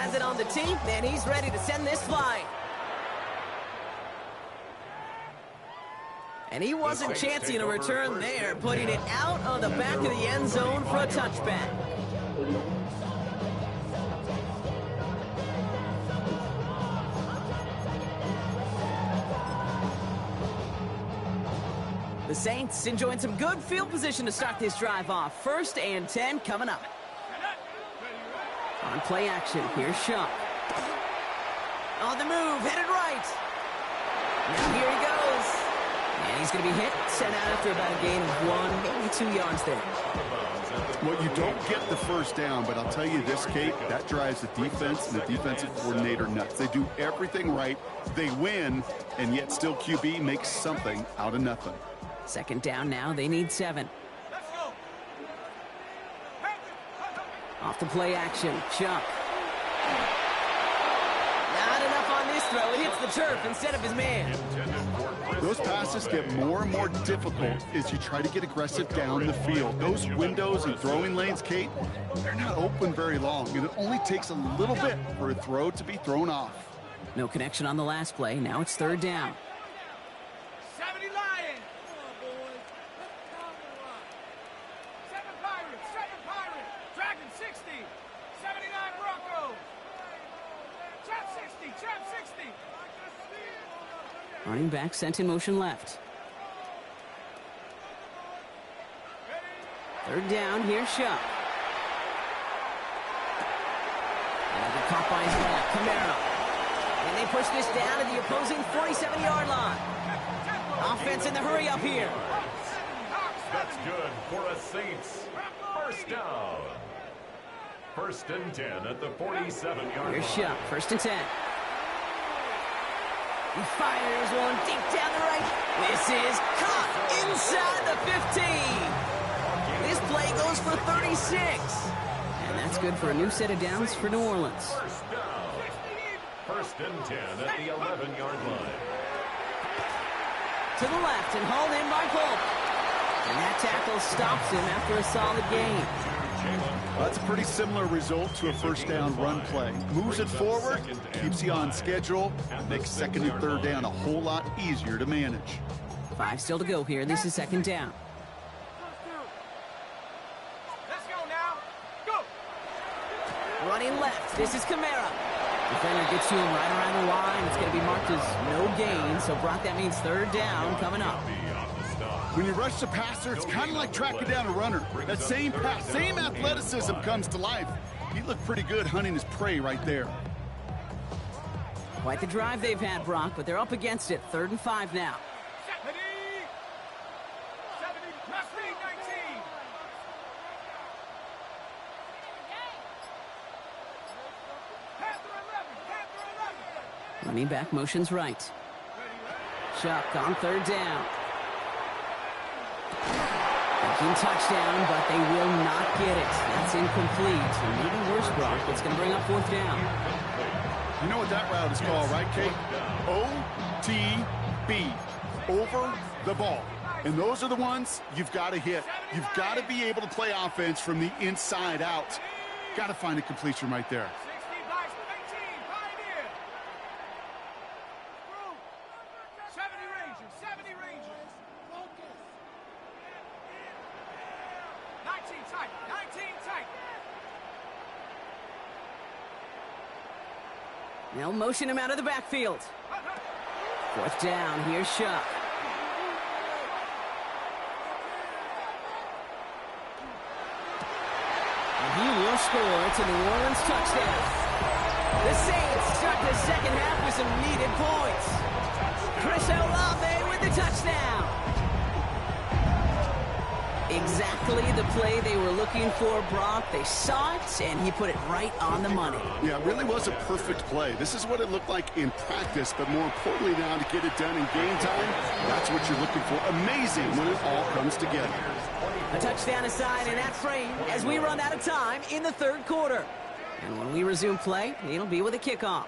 has it on the tee, and he's ready to send this flying. And he wasn't chancing a return there, putting it out on the back of the end zone for a touchback. The Saints enjoying some good field position to start this drive off. 1st and 10 coming up. On play action, here's Shuck. On the move, headed right. Now here he goes. And he's going to be hit, sent out after about a gain of 1, maybe 2 yards there. Well, you don't get the first down, but I'll tell you this, Kate, that drives the defense and the defensive coordinator nuts. They do everything right, they win, and yet still QB makes something out of nothing. 2nd down now, they need 7. Off the play action, Chuck. Not enough on this throw. It hits the turf instead of his man. Those passes get more and more difficult as you try to get aggressive down the field. Those windows and throwing lanes, Kate, they're not open very long, and it only takes a little bit for a throw to be thrown off. No connection on the last play. Now it's 3rd down. 70 Lions. 7 Pirates. 7 Pirates. Dragon 60. 79 Broncos. Chap 60. Chap 60. Running back sent in motion left. 3rd down, here's Shuck. And the caught by his back, Camaro. And they push this down to the opposing 47-yard line. Offense in the hurry up here. That's good for a Saints. 1st down. 1st and 10 at the 47-yard line. Here's Shuck, 1st and 10. He fires one deep down the right. This is caught inside the 15. This play goes for 36. And that's good for a new set of downs for New Orleans. 1st down. 1st and 10 at the 11-yard line. To the left and hauled in by Polk. And that tackle stops him after a solid gain. That's a pretty similar result to a 1st down run play. Moves it forward, keeps you on schedule, makes 2nd and 3rd down a whole lot easier to manage. 5 still to go here. This is 2nd down. Let's go now. Go. Running left. This is Camara. Defender gets to him right around the line. It's going to be marked as no gain. So, Brock, that means 3rd down coming up. When you rush the passer, it's kind of like tracking down a runner. That same pass, same athleticism comes to life. He looked pretty good hunting his prey right there. Quite the drive they've had, Brock, but they're up against it. 3rd and 5 now. 70. 70. Must be 19. Panther 11. Panther 11. Running back motions right. Chuck on 3rd down. Thinking touchdown, but they will not get it. That's incomplete. And maybe worse, Brock. It's going to bring up 4th down. You know what that route is called, right, Kate? OTB. Over the ball. And those are the ones you've got to hit. You've got to be able to play offense from the inside out. Got to find a completion right there. 60 by 18. Pioneer. 70 Rangers. 70 Rangers. Focus. 19 tight. 19 tight. They'll motion him out of the backfield. 4th down. Here's Shuck. And he will score. It's a New Orleans touchdown. The Saints start the 2nd half with some needed points. Chris Olave with the touchdown. Exactly the play they were looking for, Brock. They saw it, and he put it right on the money. Yeah, it really was a perfect play. This is what it looked like in practice, but more importantly now to get it done in game time, that's what you're looking for. Amazing when it all comes together. A touchdown aside in that frame as we run out of time in the 3rd quarter. And when we resume play, it'll be with a kickoff.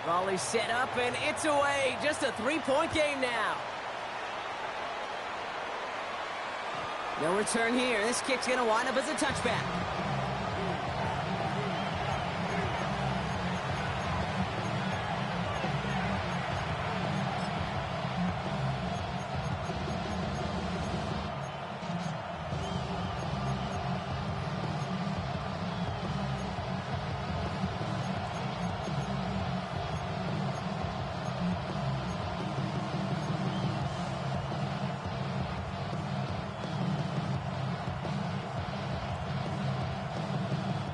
Ball is set up, and it's away. Just a three-point game now. No return here. This kick's going to wind up as a touchback.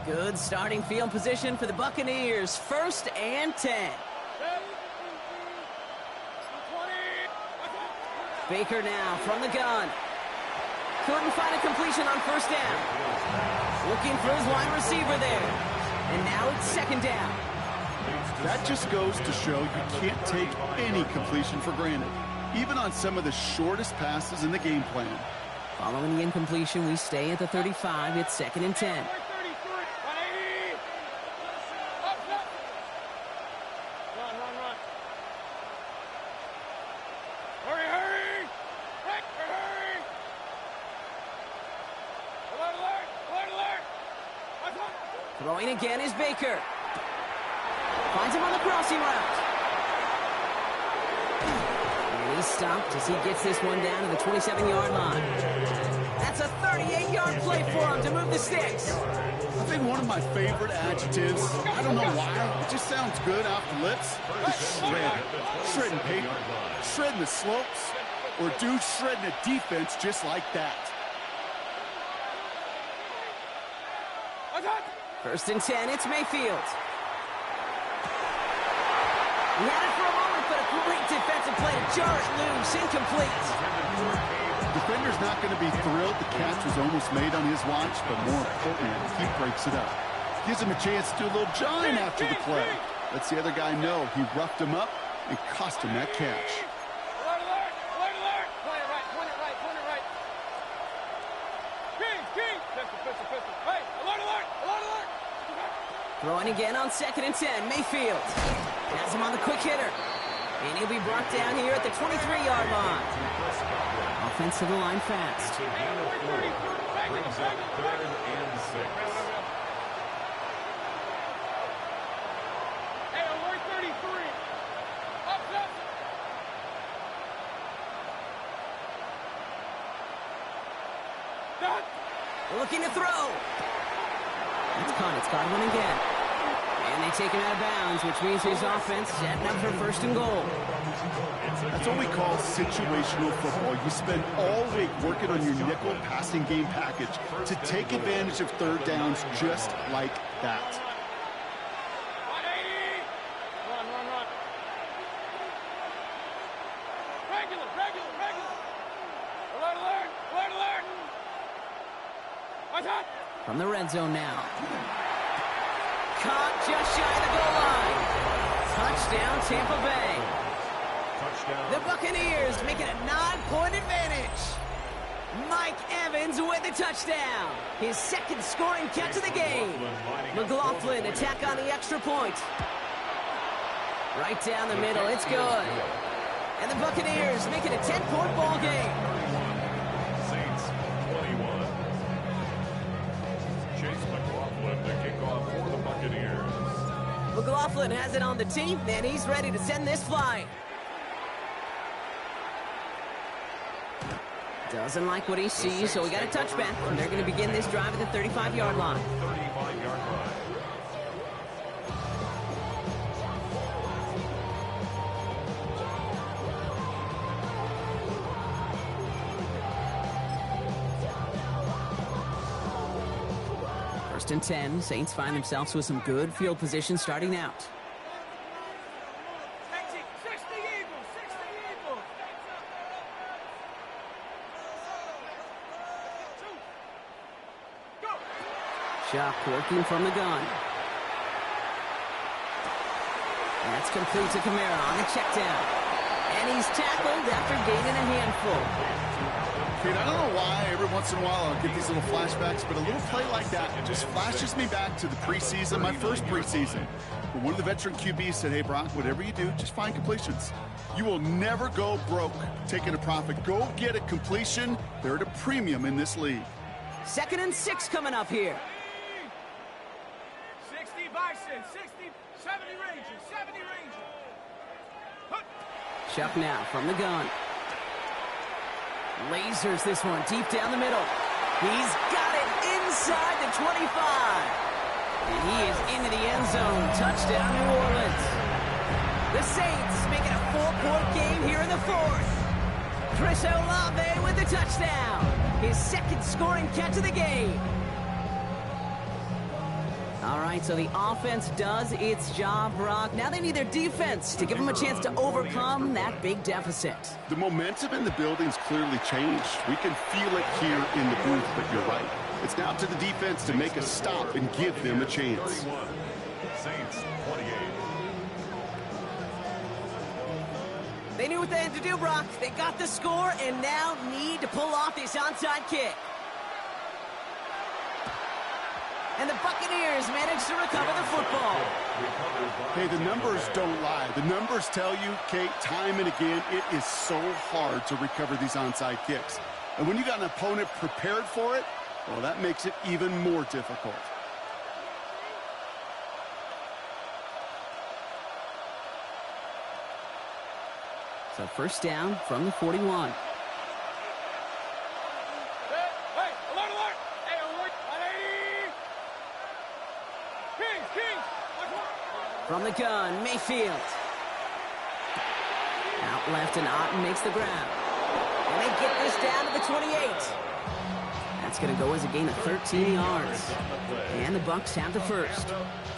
Good starting field position for the Buccaneers. 1st and 10. Baker now from the gun. Couldn't find a completion on 1st down. Looking for his wide receiver there. And now it's 2nd down. That just goes to show you can't take any completion for granted, even on some of the shortest passes in the game plan. Following the incompletion, we stay at the 35. It's 2nd and 10. Throwing again is Baker. Finds him on the crossing route. And he's stopped as he gets this one down to the 27-yard line. That's a 38-yard play for him to move the sticks. I think one of my favorite adjectives, I don't know why, it just sounds good off the lips, is shred. Shredding paper, shredding the slopes, or dude shredding a defense just like that. 1st and 10, it's Mayfield. He had it for a moment, but a great defensive play to jar it loose, incomplete. Defender's not going to be thrilled the catch was almost made on his watch, but more importantly, he breaks it up. Gives him a chance to do a little jawing after the play. Lets the other guy know he roughed him up and cost him that catch. Throwing again on 2nd and 10. Mayfield has him on the quick hitter. And he'll be brought down here at the 23-yard line. Offensive line fast. Brings up 3rd and 6. Hey, alert 33. Up. Done. Looking to throw. It's caught one again. And they take him out of bounds, which means his offense setting up for 1st and goal. That's what we call situational football. You spend all week working on your nickel passing game package to take advantage of 3rd downs just like that. 180. Run. Regular. Alert. What's that? From the red zone now. Caught just shy of the goal line. Touchdown, Tampa Bay. The Buccaneers making a 9-point advantage. Mike Evans with the touchdown. His 2nd scoring catch of the game. McLaughlin attack on the extra point. Right down the middle, it's good. And the Buccaneers make it a 10-point ball game. Saints 21. Chase McLaughlin to kick off for the Buccaneers. McLaughlin has it on the tee, and he's ready to send this flying. Doesn't like what he sees, so we got a touchback. And they're going to begin this drive at the 35-yard line. 35-yard line. First and 10, Saints find themselves with some good field position starting out. 60 Eagles. Go. Shock working from the gun. That's complete to Kamara on the check down. And he's tackled after gaining a handful. Kate, I don't know why every once in a while I'll get these little flashbacks, but a little play like that just flashes me back to the preseason, my first preseason. But one of the veteran QBs said, hey, Brock, whatever you do, just find completions. You will never go broke taking a profit. Go get a completion. They're at a premium in this league. 2nd and 6 coming up here. 60 Bison, 60, 70 Ranger, 70 Ranger. Chuck now from the gun. Lasers this one deep down the middle. He's got it inside the 25. And he is into the end zone. Touchdown, New Orleans. The Saints make it a 4-point game here in the 4th. Chris Olave with the touchdown. His 2nd scoring catch of the game. All right, so the offense does its job, Brock. Now they need their defense to give them a chance to overcome that big deficit. The momentum in the building's clearly changed. We can feel it here in the booth, but you're right. It's now to the defense to make a stop and give them a chance. 31. Saints 28. They knew what they had to do, Brock. They got the score and now need to pull off this onside kick. And the Buccaneers managed to recover the football. Hey, the numbers don't lie. The numbers tell you, Kate, time and again, it is so hard to recover these onside kicks. And when you got an opponent prepared for it, well, that makes it even more difficult. So 1st down from the 41. Hey, alert, alert. Hey, alert. 180. Kings. From the gun, Mayfield. Out left and Otten makes the grab. And they get this down to the 28. That's going to go as a gain of 13 yards. And the Bucs have the 1st.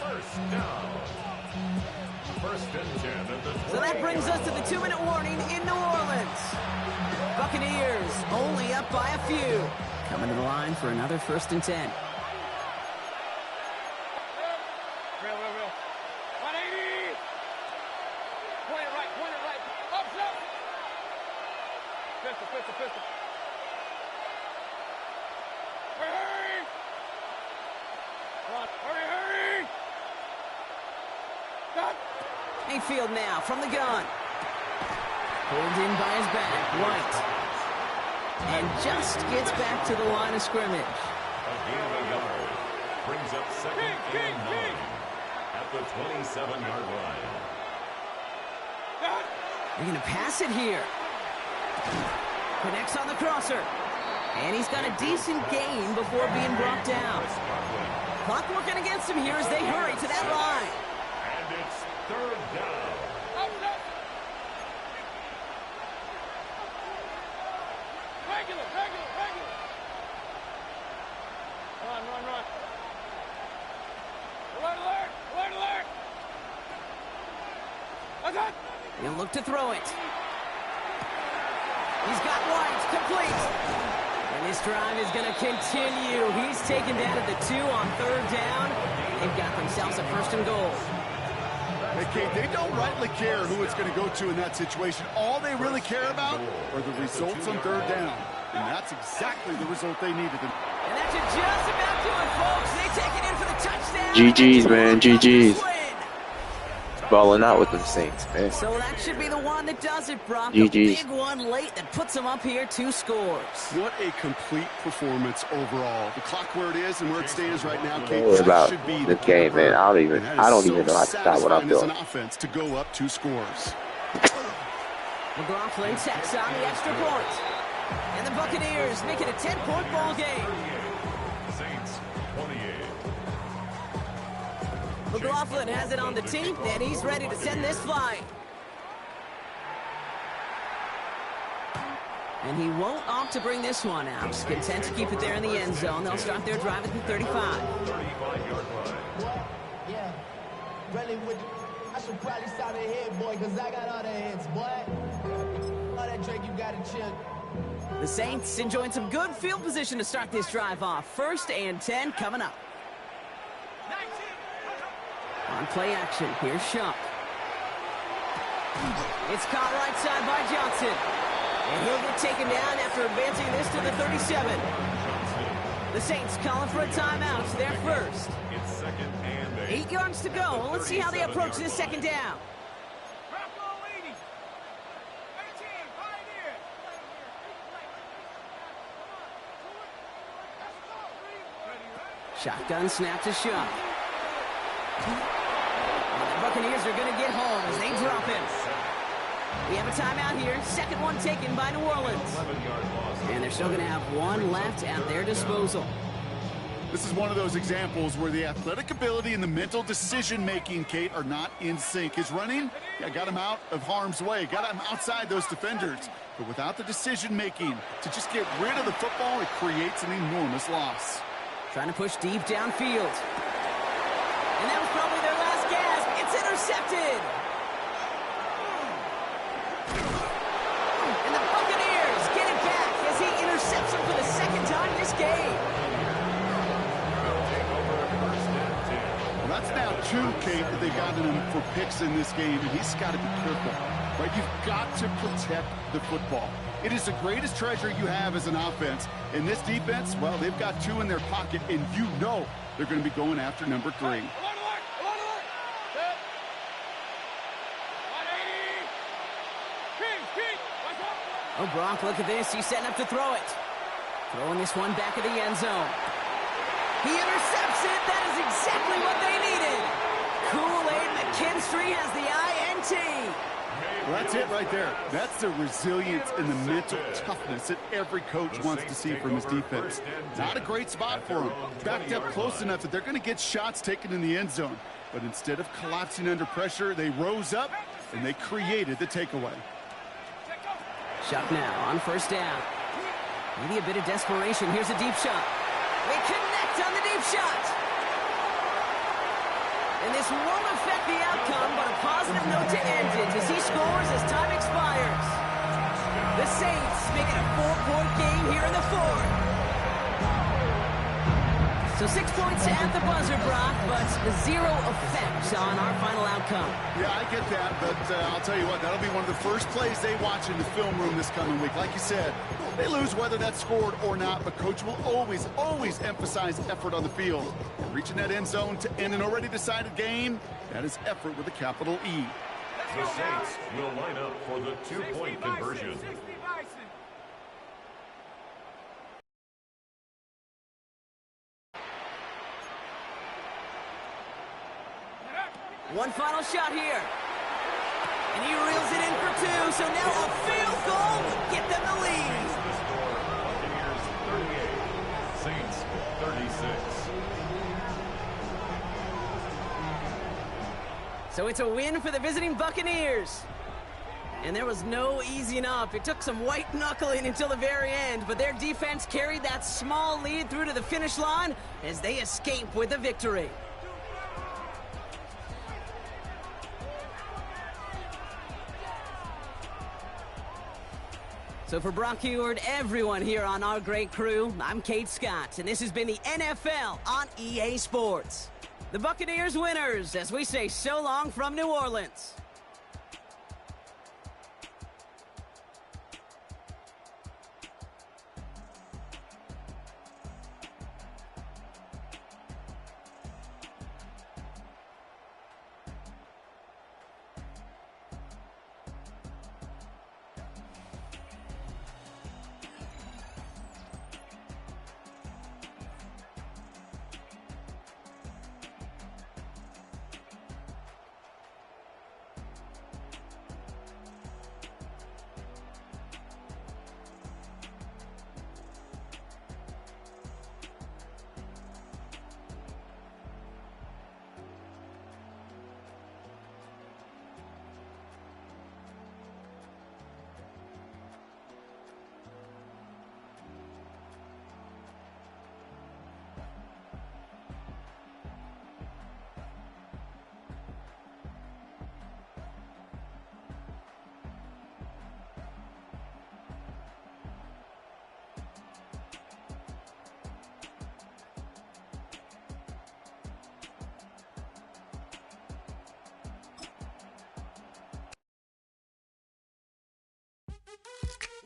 First down. 1st and 10 at the 20. So that brings us to the 2-minute warning in New Orleans. Buccaneers only up by a few. Coming to the line for another 1st and 10. Real. 180. Point it right. Up, jump. Pistol. Hurry. Run. Hurry. Stop. Mayfield now from the gun. Pulled in by his back, White. And just gets back to the line of scrimmage. A gain of a yard. Brings up 2nd and 9 at the 27-yard line. They're going to pass it here. Connects on the crosser. And he's got a decent gain before being brought down. Clock working against him here as they hurry to that line. And it's 3rd down. Up. Regular. Run. Alert. Attack. He'll look to throw it. He's got White, complete. And this drive is going to continue. He's taken down at the 2 on 3rd down. They've got themselves a 1st and goal. Hey, Kate, they don't rightly care who it's going to go to in that situation. All they really care about are the results on 3rd down. And that's exactly the result they needed. And that should just about do it, folks. They take it in for the touchdown. GG's, man. GG's. Balling out with them Saints, man. So that should be the one that does it, Brock. GG's. A big one late that puts them up here 2 scores. What a complete performance overall. The clock where it is and where it stands right now, Kate, Don't worry about should be this game, man. I don't even know how to stop what I'm doing. As an offense to go up 2 scores. McLaughlin checks on the extra point. And the Buccaneers make it a 10-point ball game. Saints 28. McLaughlin has it on the team, and he's ready to send this flying. And he won't opt to bring this one out. He's content to keep it there in the end zone. They'll start their drive at the 35. 35-yard line. Yeah. Really with I should probably stop the head, boy, because I got all the heads, boy. All that drink, you got to chill. The Saints enjoying some good field position to start this drive off. 1st and 10 coming up. On play action, here's Shuck. It's caught right side by Johnson. And he'll get taken down after advancing this to the 37. The Saints calling for a timeout. They're first. It's second and 8 yards to go. Let's see how they approach this second down. Shotgun snap to Shaw. And the Buccaneers are going to get home as they drop him. We have a timeout here. Second one taken by New Orleans. And they're still going to have one left at their disposal. This is one of those examples where the athletic ability and the mental decision-making, Kate, are not in sync. His running, got him out of harm's way, got him outside those defenders. But without the decision-making to just get rid of the football, it creates an enormous loss. Trying to push deep downfield. And that was probably their last gasp. It's intercepted. And the Buccaneers get it back as he intercepts him for the second time this game. Well, that's now 2, Kate, that they've gotten him for picks in this game, and he's got to be careful. Right? You've got to protect the football. It is the greatest treasure you have as an offense. In this defense, well, they've got 2 in their pocket, and you know they're going to be going after number 3. Oh, Brock, look at this. He's setting up to throw it. Throwing this one back of the end zone. He intercepts it. That is exactly what they needed. Kool-Aid McKinstry has the INT. Well, that's it right there. That's the resilience and the mental toughness that every coach wants to see from his defense. Not a great spot for him. Backed up close enough that they're going to get shots taken in the end zone. But instead of collapsing under pressure, they rose up and they created the takeaway. Shot now on first down. Maybe a bit of desperation. Here's a deep shot. They connect on the deep shot. And this won't affect the outcome, but a positive note to end it as he scores as time expires. The Saints make it a 4-point game here in the fourth. So 6 points at the buzzer, Brock, but 0 effect on our final outcome. Yeah, I get that, but I'll tell you what, that'll be one of the first plays they watch in the film room this coming week. Like you said, they lose whether that's scored or not, but Coach will always, always emphasize effort on the field. And reaching that end zone to end an already decided game, that is effort with a capital E. The Saints will line up for the 2-point conversion. One final shot here. And he reels it in for 2, so now a field goal will get them the lead. The score, Buccaneers 38, Saints 36. So it's a win for the visiting Buccaneers. And there was no easing up. It took some white knuckling until the very end, but their defense carried that small lead through to the finish line as they escape with a victory. So for Brock Heward, everyone here on our great crew, I'm Kate Scott, and this has been the NFL on EA Sports. The Buccaneers winners, as we say so long from New Orleans.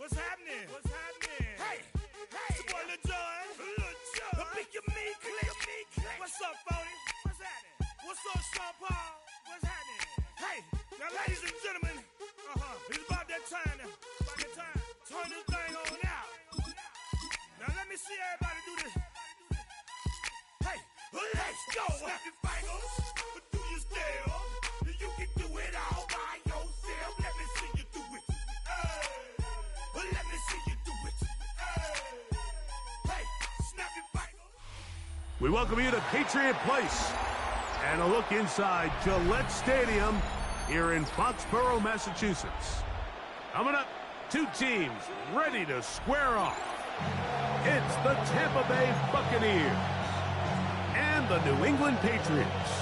What's happening? What's happening? Hey, it's your boy Lil Jon. The pick your meat click. What's up, 40? What's happening? What's up, Sean Paul? What's happening? Hey, now ladies and gentlemen, it's about that time now. About that time. Turn this thing on out. Now let me see everybody do this. Hey, let's go. Snap your fingers, do your step. You can do it all by yourself. Let me see you do it. Let me see you do it. Hey, snap your fingers. We welcome you to Patriot Place and a look inside Gillette Stadium here in Foxborough, Massachusetts. Coming up, two teams ready to square off. It's the Tampa Bay Buccaneers and the New England Patriots.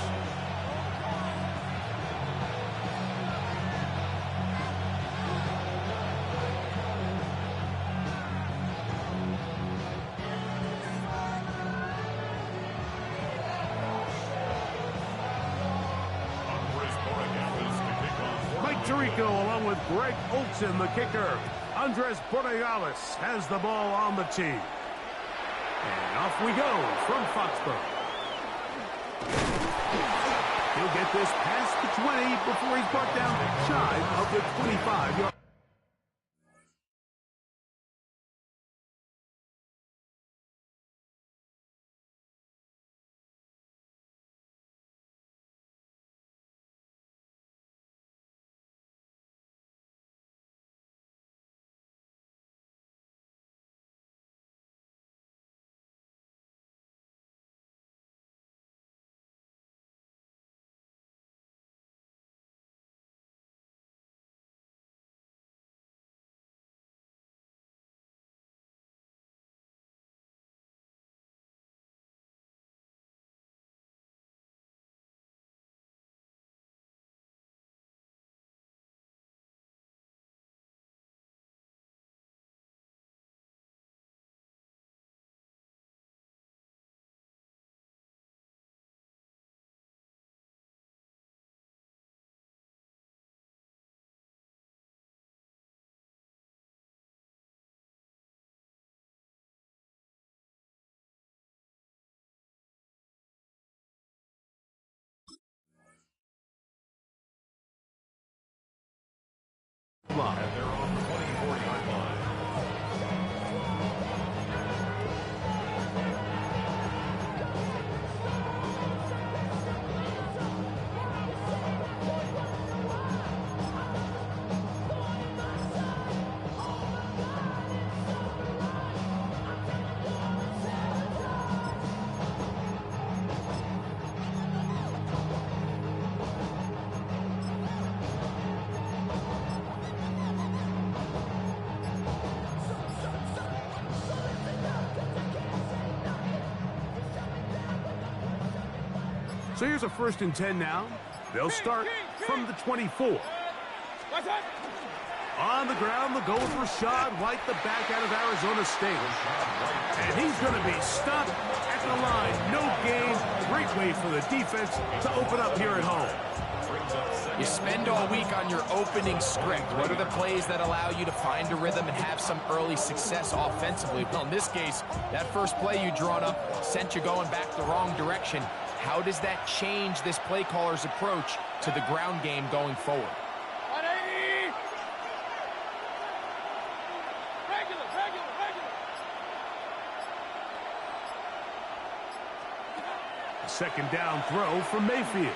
Tirico along with Greg Olsen, the kicker. Andres Borregales has the ball on the tee. And off we go from Foxborough. He'll get this past the 20 before he's brought down shy of the 25-yard. And they're on the 24-yard line. So here's a 1st and 10 now. They'll start from the 24. On the ground, the goal for Rashad White, the back out of Arizona State. And he's going to be stopped at the line. No gain. Great way for the defense to open up here at home. You spend all week on your opening script. What are the plays that allow you to find a rhythm and have some early success offensively? Well, in this case, that first play you drawn up sent you going back the wrong direction. How does that change this play caller's approach to the ground game going forward? 180! Regular. A 2nd down throw from Mayfield.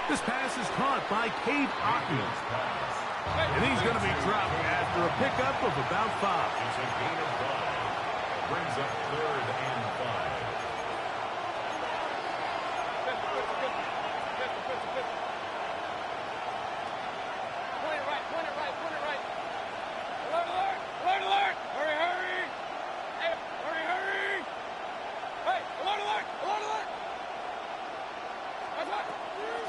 This pass is caught by Cade Otton. And he's going to be dropped after a pickup of about 5. It's a gain of 5. Brings up 3rd and 5. Point it right. Alert! Hurry! Hey, hurry! Hey, alert!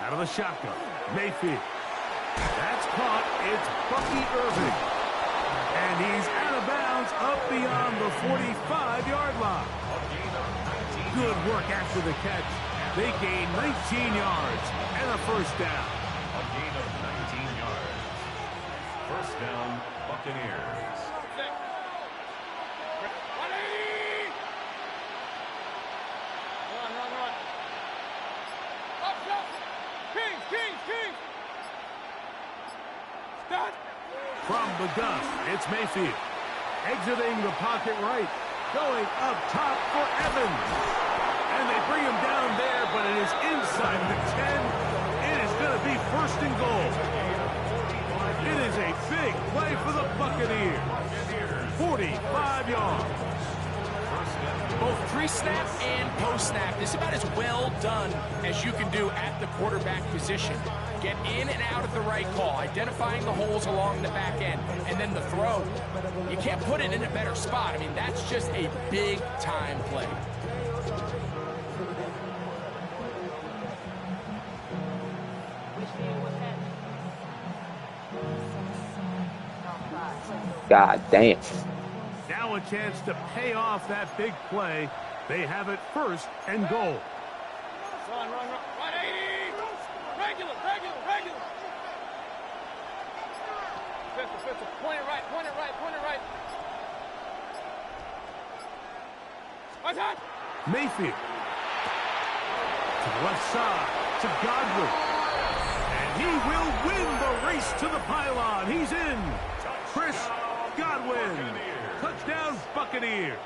Out of the shotgun, Mayfield. That's caught. It's Bucky Irving. And he's out of bounds up beyond the 45-yard line. Good work after the catch. They gain 19 yards and a 1st down. A gain of 19 yards. 1st down, Buccaneers. begun. It's Mayfield. Exiting the pocket right. Going up top for Evans. And they bring him down there, but it is inside the 10. It is going to be 1st and goal. It is a big play for the Buccaneers. 45 yards. Both pre-snap and post-snap, this is about as well done as you can do at the quarterback position. Get in and out at the right call, identifying the holes along the back end, and then the throw. You can't put it in a better spot. I mean, that's just a big-time play. God damn. Now a chance to pay off that big play. They have it 1st and goal. Run. 180. Regular. Pistol. Point it right. My time. Mayfield. To the left side. To Godwin. And he will win the race to the pylon. He's in. Chris Godwin. Touchdown, Buccaneers.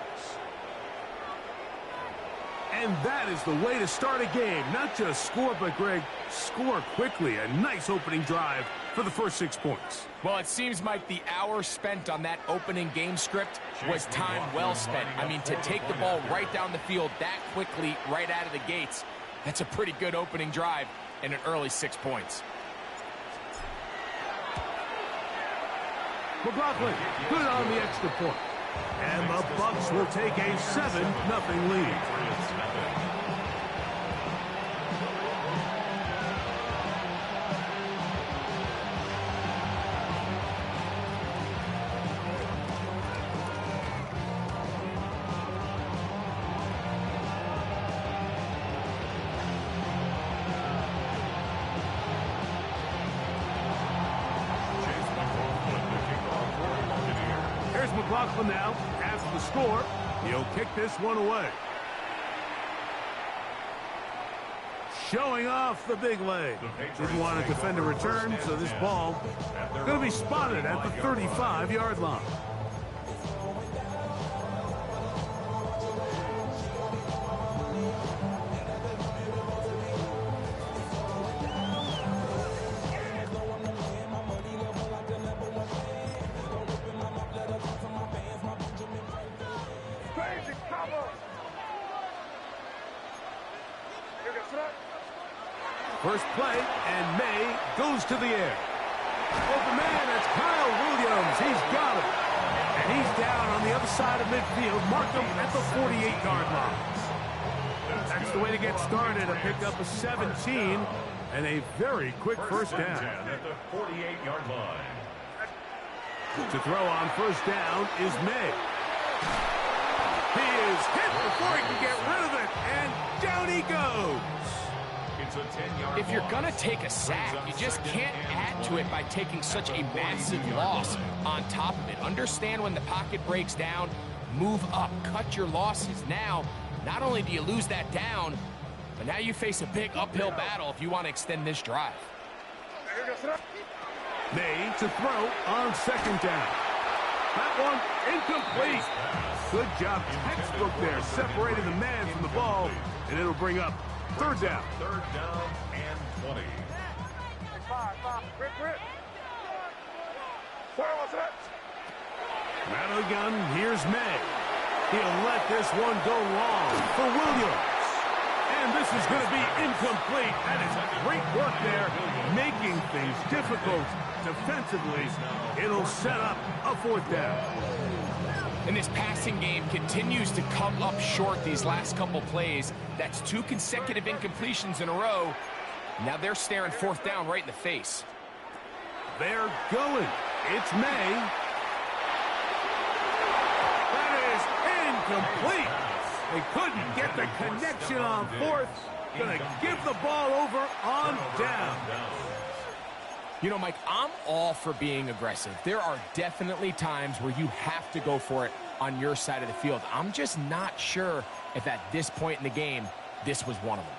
And that is the way to start a game. Not just score, but, Greg, score quickly. A nice opening drive for the first 6 points. Well, it seems like the hour spent on that opening game script was time well spent. I mean, to take the ball right down the field that quickly, right out of the gates, that's a pretty good opening drive and an early 6 points. McLaughlin, good on the extra point. And the Bucs will take a 7-0 lead. McLaughlin now has the score. He'll kick this one away. Showing off the big leg. Didn't want to defend a return, so this ball going to be spotted at the 35-yard line. First play, and May goes to the air. Open man, that's Kyle Williams. He's got him. And he's down on the other side of midfield. Mark him at the 48-yard line. That's the way to get started. A pickup of 17 and a very quick first down. At the 48-yard line. To throw on first down is May. He is hit before he can get rid of it, and down he goes. If you're going to take a sack, you just can't add to it by taking such a massive loss on top of it. Understand when the pocket breaks down, move up, cut your losses. Now, not only do you lose that down, but now you face a big uphill battle if you want to extend this drive. May to throw on second down. That one incomplete. Good job, textbook there, separating the man from the ball, and it'll bring up third down. Third down and 20. Out of the gun, here's May. He'll let this one go long for Williams. And this is going to be incomplete. That is great work there, making things difficult defensively. It'll set up a fourth down. And this passing game continues to come up short these last couple plays. That's 2 consecutive incompletions in a row. Now they're staring fourth down right in the face. They're going. It's May. That is incomplete. They couldn't get the connection on fourth. Gonna give the ball over on down. You know, Mike, I'm all for being aggressive. There are definitely times where you have to go for it on your side of the field. I'm just not sure if at this point in the game, this was one of them.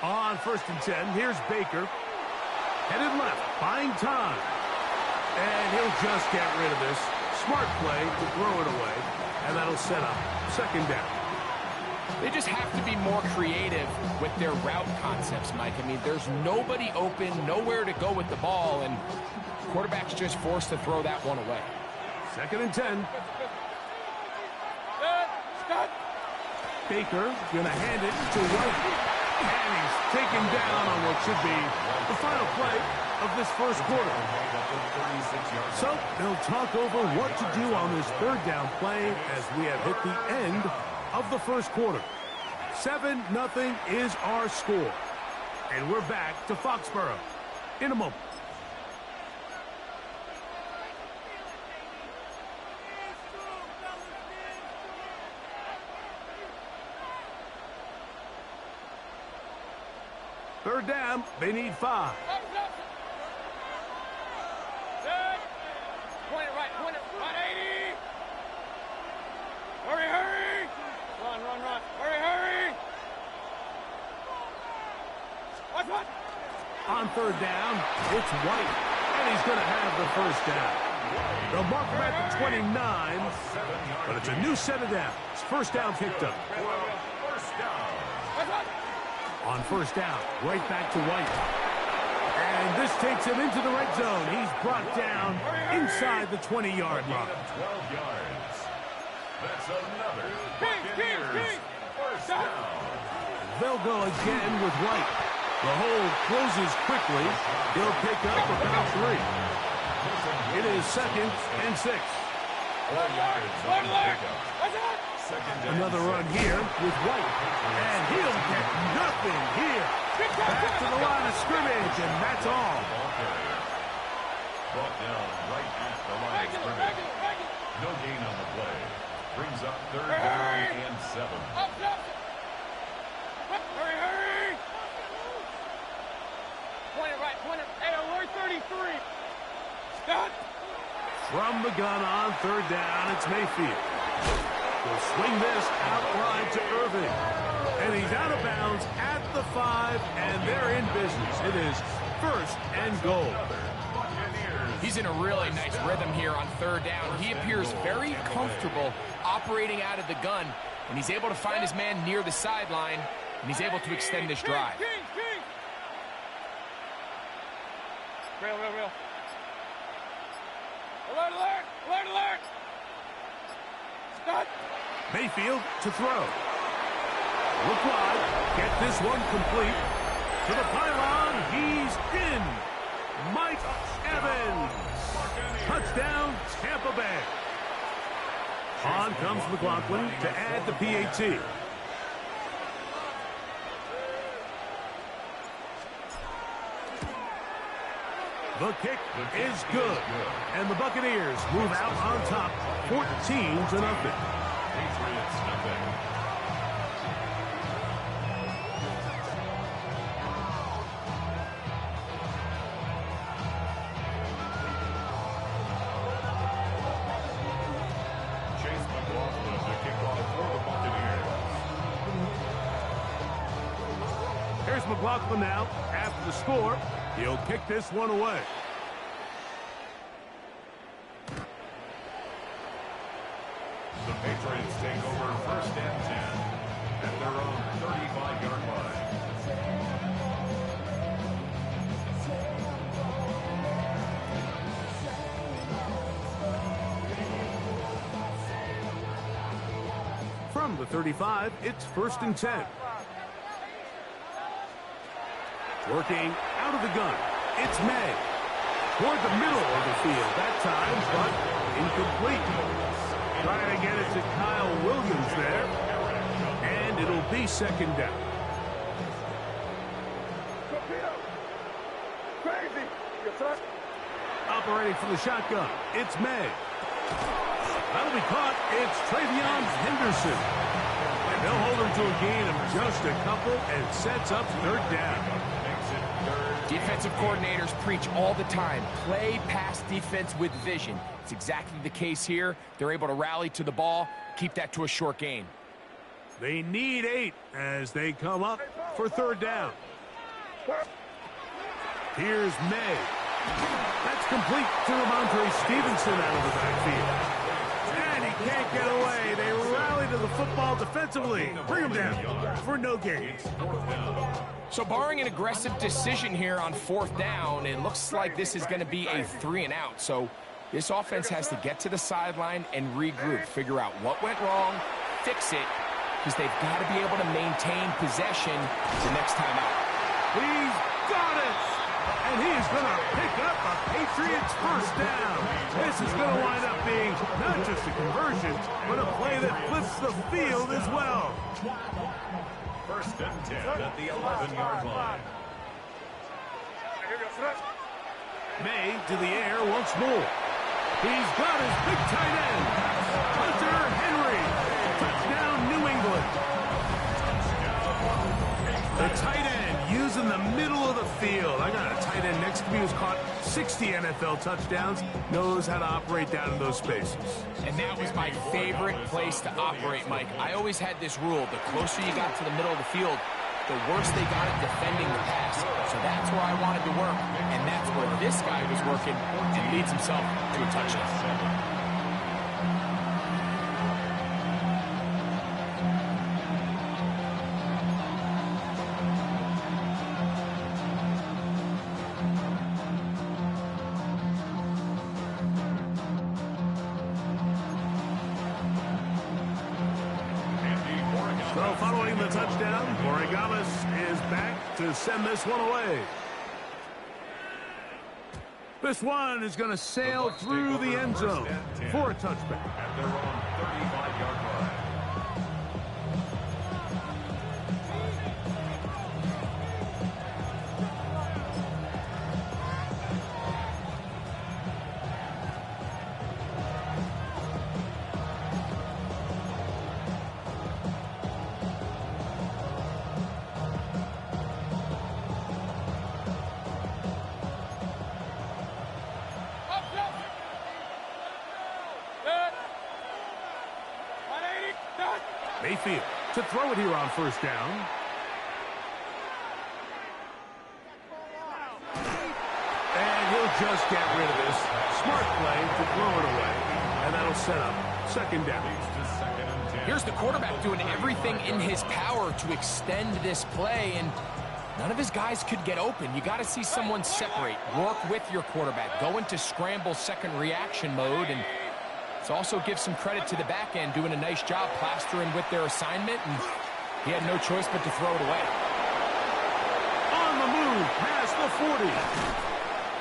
On 1st and 10, here's Baker. Headed left, buying time. And he'll just get rid of this. Smart play to throw it away. And that'll set up 2nd down. They just have to be more creative with their route concepts, Mike. I mean, there's nobody open, nowhere to go with the ball, and quarterback's just forced to throw that one away. 2nd and 10. Baker going to hand it to White. And he's taken down on what should be the final play of this first quarter. So they'll talk over what to do on this 3rd down play as we have hit the end of the first quarter. 7-0 is our score. And we're back to Foxborough in a moment. Third down, they need 5. Point it right, 80. Hurry, hurry. Run. Hurry. Watch. On 3rd down, it's White, and he's going to have the 1st down. They'll mark him at the 29, but it's a new set of downs. 1st down picked up. On 1st down, right back to White. And this takes him into the red zone. He's brought down inside the 20-yard line. 12 yards. That's another Buccaneers 1st down. They'll go again with White. The hold closes quickly. He'll pick up about 3. It is 2nd and 6. 4 yards on the pickup. Another run here with White. And he'll get nothing here. Back to the line of scrimmage, and that's all. Brought down right at the line of scrimmage. No gain on the play. Brings up 3rd down and 7. Hurry. Point it right. Hey, alert 33. Stop. From the gun on 3rd down, it's Mayfield. He'll swing this outside to Irving. And he's out of bounds at the 5, and they're in business. It is 1st and goal. He's in a really nice rhythm here on 3rd down. He appears very comfortable operating out of the gun, and he's able to find his man near the sideline, and he's able to extend this drive. Real. Alert. Stop. Mayfield to throw. Look wide. Get this one complete. To the pylon. He's in. Mike Evans. Touchdown, Tampa Bay. On comes McLaughlin to add the PAT. The kick is good. And the Buccaneers move out on top, 14-0. Patriots nothing. Chase McLaughlin to kick off for the Buccaneers. Here's McLaughlin now. After the score, he'll kick this one away. The Patriots take over 1st and 10 at their own 35-yard line. From the 35, it's 1st and 10. Working out of the gun, it's May. Toward the middle of the field that time, but incomplete. Trying to get it to Kyle Williams there. And it'll be 2nd down. Operating from the shotgun, it's May. That'll be caught. It's Travion Henderson. And they'll hold him to a gain of just a couple and sets up 3rd down. Defensive coordinators preach all the time, play pass defense with vision. It's exactly the case here. They're able to rally to the ball, keep that to a short gain. They need 8 as they come up for 3rd down. Here's May. That's complete to Ramondre Stevenson out of the backfield. And he can't get away. They rally to the football defensively. Bring him down for no gain. So barring an aggressive decision here on 4th down, it looks like this is going to be a 3-and-out. So this offense has to get to the sideline and regroup, figure out what went wrong, fix it, because they've got to be able to maintain possession the next time out. He's got it! And he's going to pick up a Patriots first down. This is going to wind up being not just a conversion, but a play that flips the field as well. 1st and 10 at the 11-yard line. May to the air once more. He's got his big tight end, Hunter Henry. Touchdown, New England. The tight end using the middle of the field. I got a tight end next to me who's caught 60 NFL touchdowns, knows how to operate down in those spaces. And that was my favorite place to operate, Mike. I always had this rule. The closer you got to the middle of the field, the worse they got at defending the pass. So that's where I wanted to work, and that's where this guy was working and leads himself to a touchdown. So following the touchdown, Oregamis is back to send this one away. This one is going to sail through the end zone for a touchback. At their own 35-yard line. Mayfield to throw it here on 1st down. And he'll just get rid of this. Smart play to throw it away. And that'll set up 2nd down. Here's the quarterback doing everything in his power to extend this play, and none of his guys could get open. You got to see someone separate, work with your quarterback, go into scramble second reaction mode, and it also gives some credit to the back end doing a nice job plastering with their assignment, and he had no choice but to throw it away. On the move, past the 40.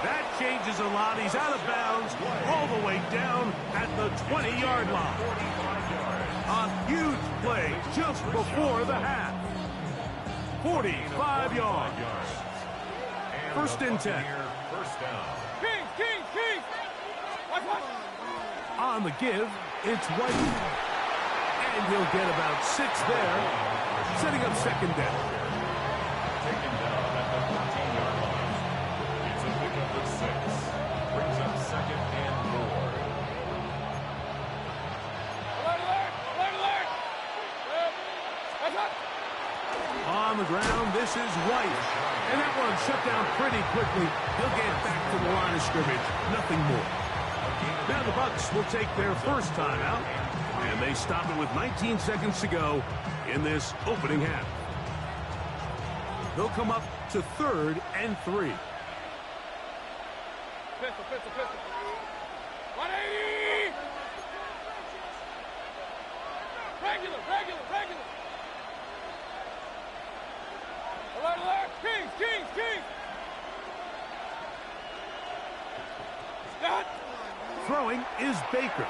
That changes a lot. He's out of bounds all the way down at the 20-yard line. A huge play just before the half. 45 yards. 1st and 10. First down. King! Watch. On the give, it's White. And he'll get about 6 there, setting up 2nd down. Taken down at the 14-yard line. It's a pickup of 6. Brings up 2nd and 4. Alert! Watch out! On the ground, this is White. And that one shut down pretty quickly. He'll get back to the line of scrimmage. Nothing more. Now the Bucs will take their first timeout, and they stop it with 19 seconds to go in this opening half. They'll come up to 3rd and 3. Pistol. 180! Regular! Alert! Kings! Stop! Throwing is Baker.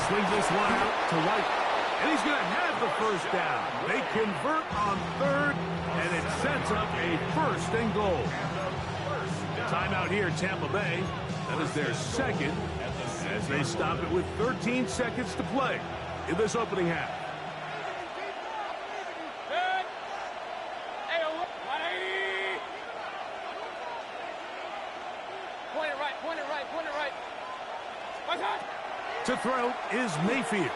Swings this one out to White. And he's going to have the first down. They convert on 3rd, and it sets up a 1st and goal. Timeout here, Tampa Bay. That is their 2nd, as they stop it with 13 seconds to play in this opening half. Point it right. Watch out! To throw is Mayfield.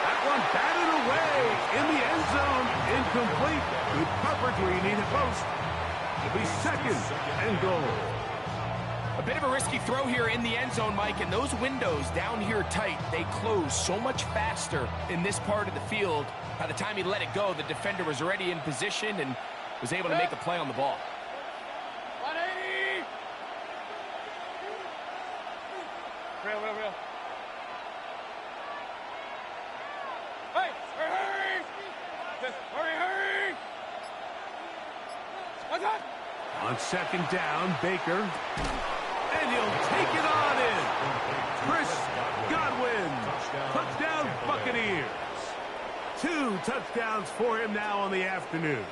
That one batted away in the end zone. Incomplete. Good coverage where you need it most. It'll be second and goal. A bit of a risky throw here in the end zone, Mike, and those windows down here tight, they close so much faster in this part of the field. By the time he let it go, the defender was already in position and was able to make a play on the ball. 180! Real. Hey, hurry! Hurry! What's that? On second down, Baker. And he'll take it on in. Chris Godwin. Touchdown, Buccaneers. 2 touchdowns for him now on the afternoon.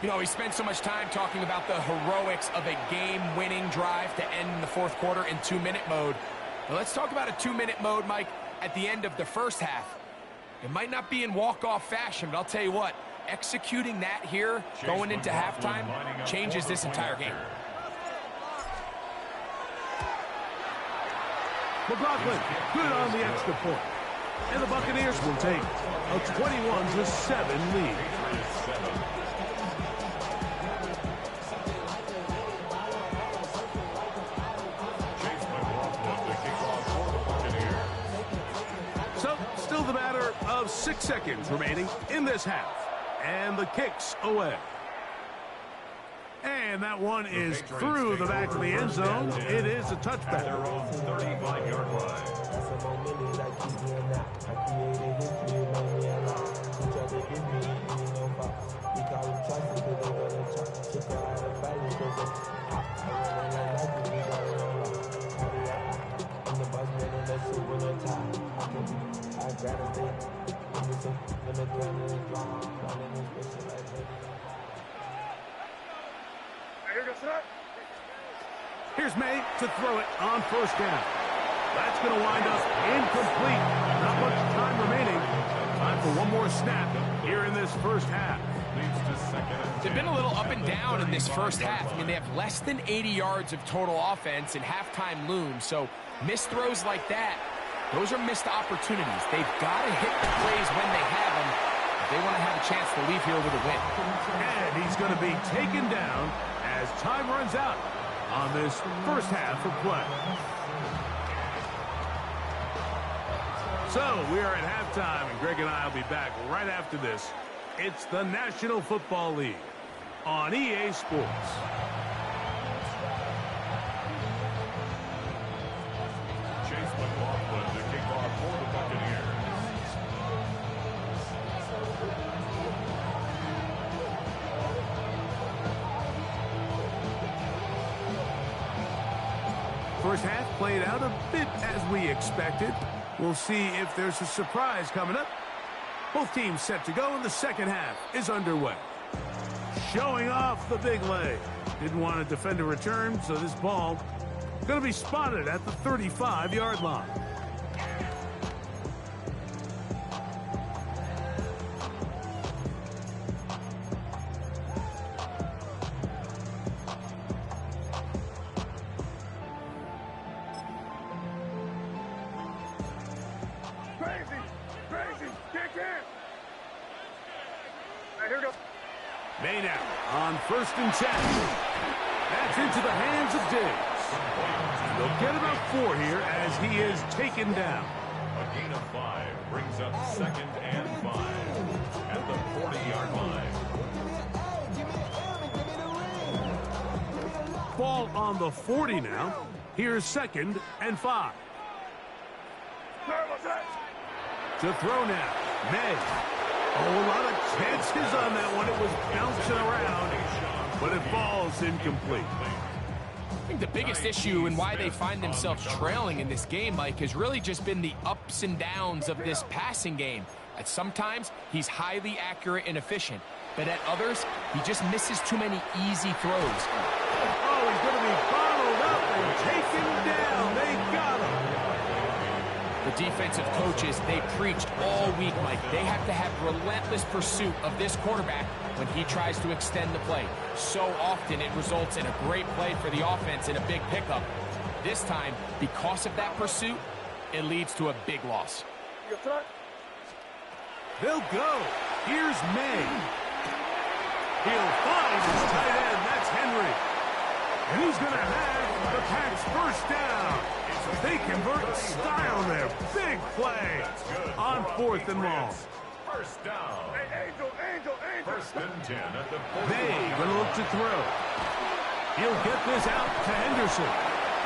You know, we spent so much time talking about the heroics of a game-winning drive to end in the fourth quarter in 2-minute mode. But let's talk about a 2-minute mode, Mike, at the end of the first half. It might not be in walk-off fashion, but I'll tell you what, executing that here, going into halftime, changes this entire game. McLaughlin, good on the extra point. And the Buccaneers will take a 21-7 lead. So, still the matter of 6 seconds remaining in this half. And the kick's away. And that one is through the back of the end zone. It is a touchback. Their own 35-yard line. Here's May to throw it on first down. That's going to wind up incomplete. Not much time remaining. Time for one more snap here in this first half. They've been a little up and down in this first half. I mean, they have less than 80 yards of total offense and halftime looms. So missed throws like that, those are missed opportunities. They've got to hit the plays when they have them. They want to have a chance to leave here with a win. And he's going to be taken down as time runs out on this first half of play. So we are at halftime, and Greg and I will be back right after this. It's the National Football League on EA Sports. Chase McLaughlin to kick off for the Buccaneers. First half played out a bit as we expected. We'll see if there's a surprise coming up. Both teams set to go, and the second half is underway. Showing off the big leg. Didn't want to defend a return, so this ball going to be spotted at the 35-yard line. Crazy, kick in. Right, here we go. May now on 1st and 10. That's into the hands of Diggs. They'll get about 4 here as he is taken down. A gain of 5 brings up 2nd and 5 at the 40-yard line. Ball on the 40 now. Here's 2nd and 5. To throw now, May. Oh, a lot of chances on that one. It was bouncing around, but it falls incomplete. I think the biggest issue and why they find themselves trailing in this game, Mike, has really just been the ups and downs of this passing game. At sometimes, he's highly accurate and efficient, but at others, he just misses too many easy throws. Oh, he's going to be bottled up and taken down. They got him. The defensive coaches, they preached all week, Mike. They have to have relentless pursuit of this quarterback when he tries to extend the play. So often it results in a great play for the offense and a big pickup. This time, because of that pursuit, it leads to a big loss. They'll go. Here's May. He'll find his tight end. That's Henry. And he's going to have the Pats first down. They convert in style there. Big play on 4th and long. First down. First and 10 at the 40. May going to look to throw. He'll get this out to Henderson.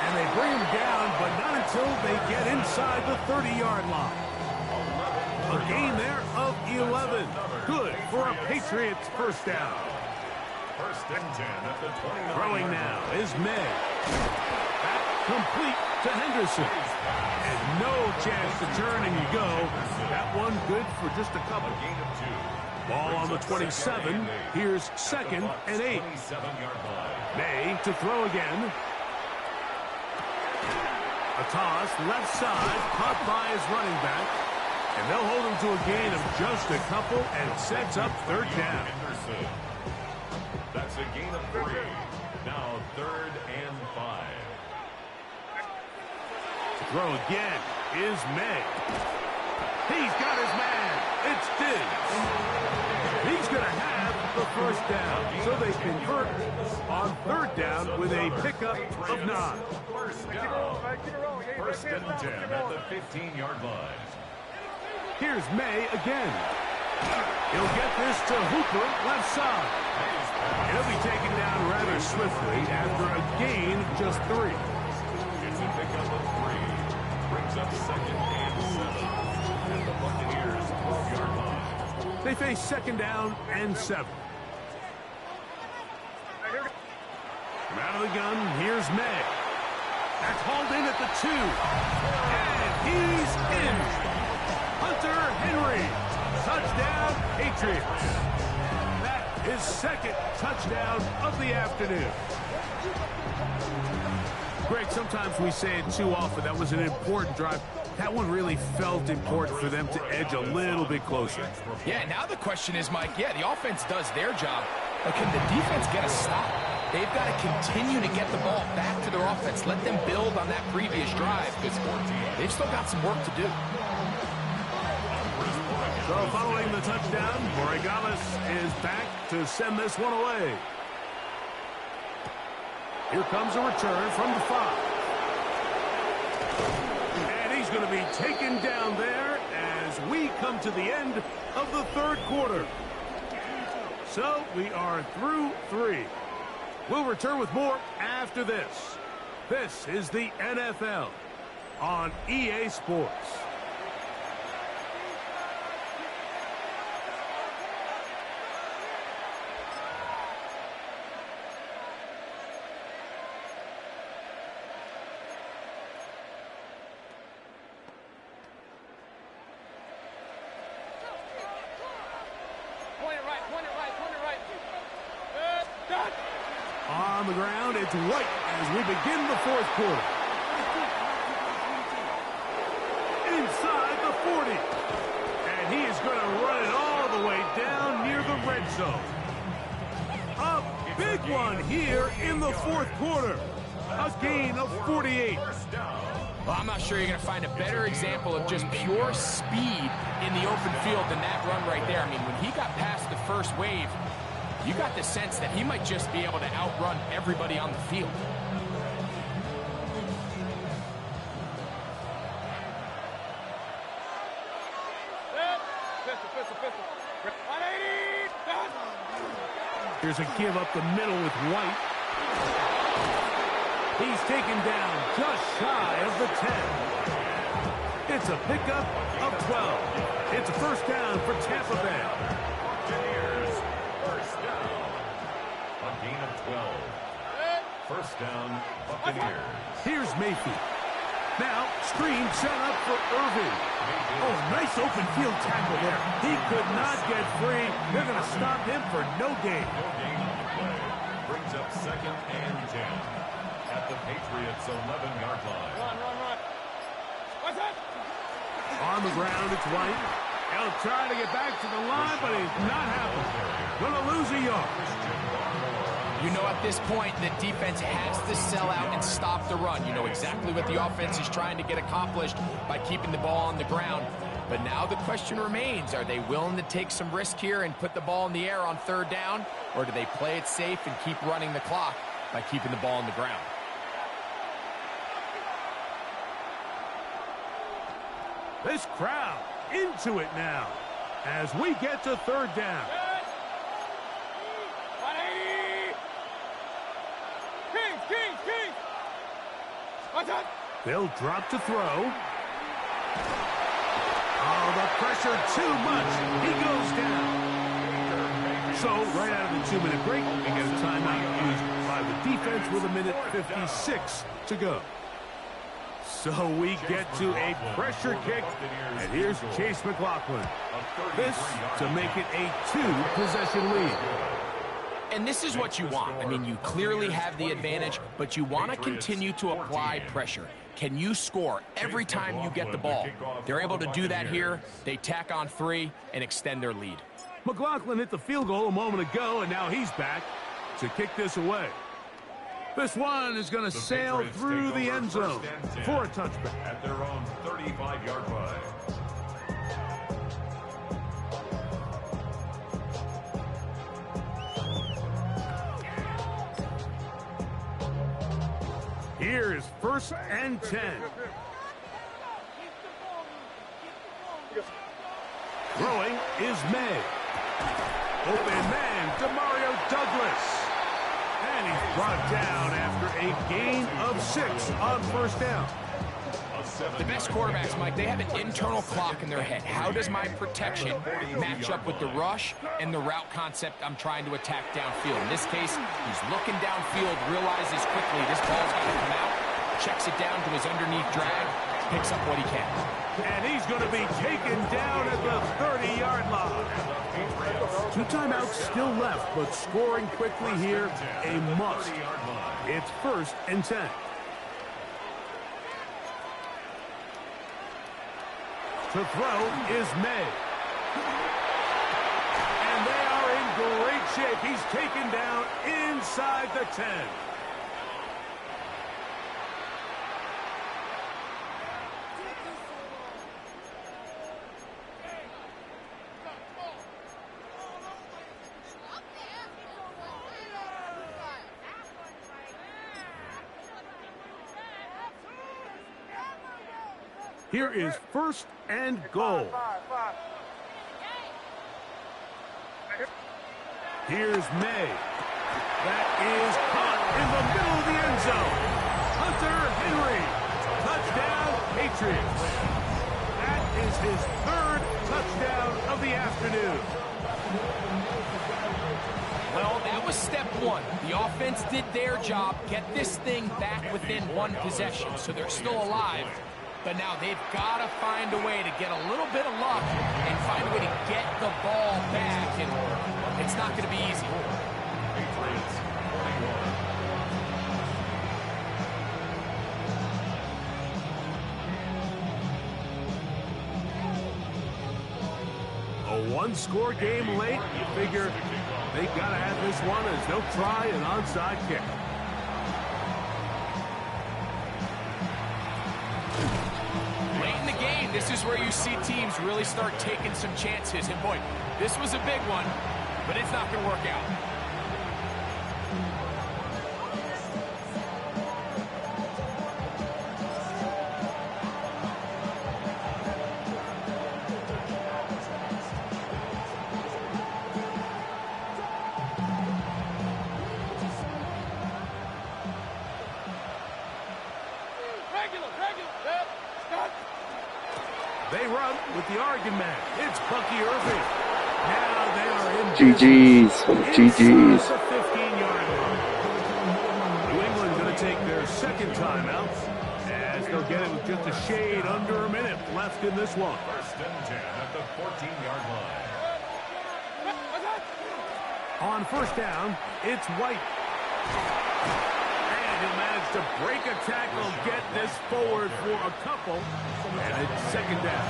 And they bring him down, but not until they get inside the 30-yard line. A gain there of 11. Good for a Patriots first down. First and 10 at the 29. Throwing now is May. Back complete to Henderson. And no chance to turn, and you go. That one good for just a couple. Gain of 2. Ball on the 27. Here's 2nd and 8. 27-yard line. May to throw again. A toss, left side, caught by his running back. And they'll hold him to a gain of just a couple and sets up 3rd down. Henderson. That's a gain of 3. Now 3rd and 5. To throw again is May. He's got his man. It's Diggs. He's going to have the first down. So they convert on 3rd down with a pickup of 9. First down. First and 10 at the 15-yard line. Here's May again. He'll get this to Hooper, left side. He'll be taken down rather swiftly after a gain of just 3. It's a pickup of 3. Brings up 2nd and 7. And the Buccaneers 12-yard line. They face 2nd down and 7. From out of the gun, here's May. That's hauled in at the 2. And he's in. Hunter Henry. Touchdown, Patriots. That is 2nd touchdown of the afternoon. Greg, sometimes we say it too often. That was an important drive. That one really felt important for them to edge a little bit closer. Yeah, now the question is, Mike, the offense does their job, but can the defense get a stop? They've got to continue to get the ball back to their offense. Let them build on that previous drive, because they've still got some work to do. So following the touchdown, Borregales is back to send this one away. Here comes a return from the 5. And he's going to be taken down there as we come to the end of the 3rd quarter. So we are through 3. We'll return with more after this. This is the NFL on EA Sports. On the ground, it's White as we begin the 4th quarter. Inside the 40. And he is going to run it all the way down near the red zone. A big one here in the 4th quarter. A gain of 48. Well, I'm not sure you're going to find a better example of just pure speed in the open field than that run right there. I mean, when he got past the first wave, you got the sense that he might just be able to outrun everybody on the field. Here's a give up the middle with White. He's taken down just shy of the 10. It's a pickup of 12. It's a first down for Tampa Bay. Buccaneers, first down. A gain of 12. First down, Buccaneers. Here's Mayfield. Now, screen set up for Irving. Oh, nice open field tackle there. He could not get free. They're going to stop him for no gain. No gain on the play. Brings up 2nd and 10 at the Patriots' 11-yard line. Run. What's that? On the ground, it's White. He'll try to get back to the line, but he's not happening. Going to lose a yard. You know at this point the defense has to sell out and stop the run. You know exactly what the offense is trying to get accomplished by keeping the ball on the ground. But now the question remains, are they willing to take some risk here and put the ball in the air on 3rd down? Or do they play it safe and keep running the clock by keeping the ball on the ground? This crowd into it now as we get to 3rd down. 180. Kings. Watch out. They'll drop to throw. Oh, the pressure too much. He goes down. So, right out of the 2-minute break, we get a timeout used by the defense with 1:56 to go. So we get to a pressure kick, and here's Chase McLaughlin. This to make it a 2-possession lead. And this is what you want. I mean, you clearly have the advantage, but you want to continue to apply pressure. Can you score every time you get the ball? They're able to do that here. They tack on 3 and extend their lead. McLaughlin hit the field goal a moment ago, and now he's back to kick this away. This one is going to sail through the end zone for a touchback. At their own 35-yard line. Here is 1st and 10. Throwing is May. Open man, Demario Douglas. And he's brought down after a gain of 6 on 1st down. The best quarterbacks, Mike, they have an internal clock in their head. How does my protection match up with the rush and the route concept I'm trying to attack downfield? In this case, he's looking downfield, realizes quickly this ball's got to come out, checks it down to his underneath drag, picks up what he can. And he's going to be taken down at the 30-yard line. 2 timeouts still left, but scoring quickly here, a must. It's 1st and 10. To throw is May. And they are in great shape. He's taken down inside the 10. Here is 1st and goal. Here's May. That is caught in the middle of the end zone. Hunter Henry. Touchdown, Patriots. That is his 3rd touchdown of the afternoon. Well, that was step 1. The offense did their job, get this thing back within 1 possession, so they're still alive. But now they've got to find a way to get a little bit of luck and find a way to get the ball back, and it's not going to be easy. A 1-score game late, you figure they got to have this one as they'll try an onside kick. This is where you see teams really start taking some chances. And boy, this was a big one, but it's not going to work out. They run with the Oregon man. It's Bucky Irving. Now they are in GG's. GG's. The 15-yard line. New England going to take their 2nd timeout as they'll get it with just a shade under a minute left in this one. 1st and 10 at the 14-yard line. On 1st down, it's White. He'll manage to break a tackle, get this forward for a couple, and it's 2nd down.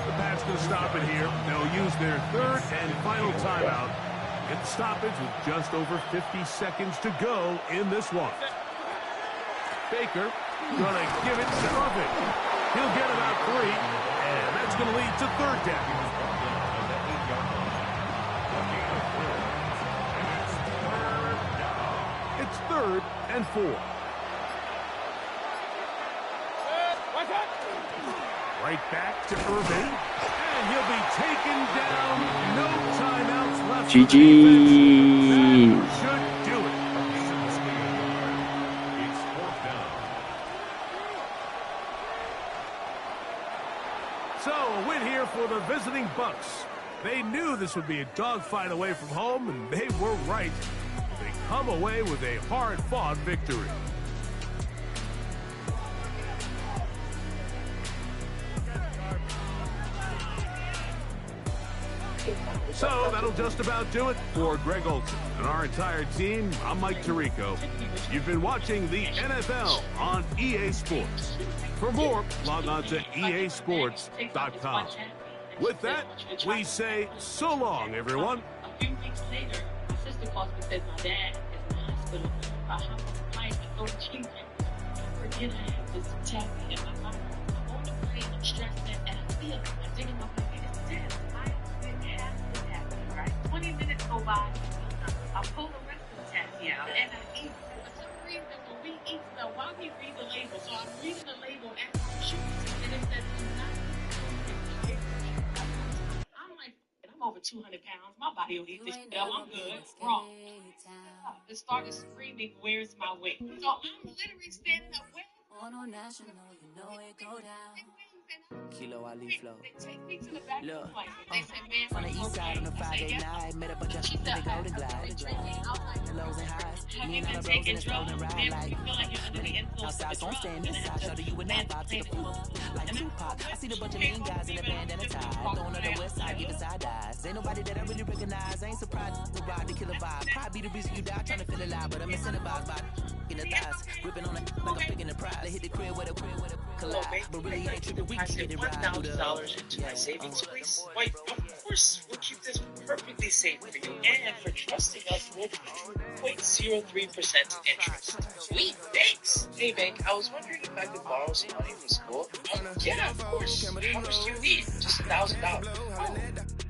The Pats going to stop it here. They'll use their 3rd and final timeout Get the stoppage with just over 50 seconds to go in this one. Baker gonna give it to Irvin. He'll get about 3, and that's going to lead to third down. It's 3rd and 4. Right back to Irvin, and he'll be taken down. No timeouts left. GG. That should do it. It's 4th down. So, a win here for the visiting Bucks. They knew this would be a dogfight away from home, and they were right. They come away with a hard-fought victory. So that'll just about do it for Greg Olson and our entire team. I'm Mike Tirico. You've been watching the NFL on EA Sports. For more, log on to easports.com. With that, we say so long, everyone. A few weeks later, my sister calls me and says my dad is in the hospital. I hop on the plane to go to Cleveland. I forget I have this tablet in my mouth. I'm on the plane, I'm stressed, and I feel it. I'm thinking about my biggest test. I spent half the tablet, right? 20 minutes go by, I pull the rest of the tablet out, and I eat. For some reason, when we eat stuff, why we read the label? So I'm reading the label and I'm shooting, and it says, do not eat. I'm like, I'm over 200 pounds. My body will eat this shit up. I'm good. Wrong. It started screaming, where's my weight? So I'm literally standing up. On national, you know it go down. Kilo Ali flow. They take me to the back of the plane. They said, man, on the east side on a Friday night, met a bunch of people that go to glide. The lows and highs. Me and all the bros in the stolen ride like. Outside, so I'm staying inside. Show you and that vibe to the pool. Like Tupac, I see the bunch of mean guys in a band and a tie. Throwing on the west side, giving side eyes. Ain't nobody that I really recognize. I ain't surprised to ride the killer vibe. Probably be the reason you die trying to feel alive, but I'm incentivized by in the thighs. Gripping on it like I'm picking the prize. They hit the crib with a collide. But really ain't tripping. We can get it right. $1,000 into my savings, please? Why, of course, we'll keep this perfectly safe for you and for trusting us with 0.03% interest. Sweet, thanks. Hey, bank, I was wondering if I could borrow some money from school. Yeah, of course. How much do you need? Just $1,000.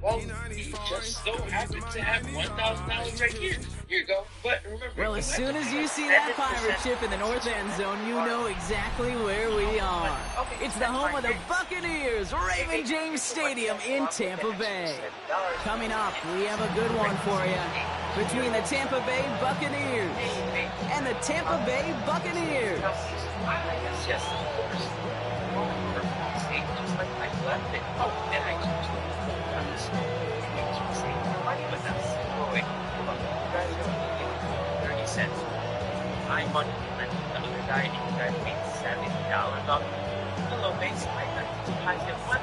Oh, well, you just so happen to have $1,000 right here. Here you go. But remember, well, as soon as you see that pirate ship in the north end zone, you know exactly where we are. It's the home of the Buccaneers, Raymond James Stadium in Tampa Bay. Coming up, we have a good one for you. Between the Tampa Bay Buccaneers and the Tampa Bay Buccaneers. Yes, of course. Just like I left it. Oh, and I changed it. Money with us. Oh, wait. Hold on. You guys are only 30 cents. My money. And the other guy, and you guys made $70 off. Hello, base. I got to buy him one.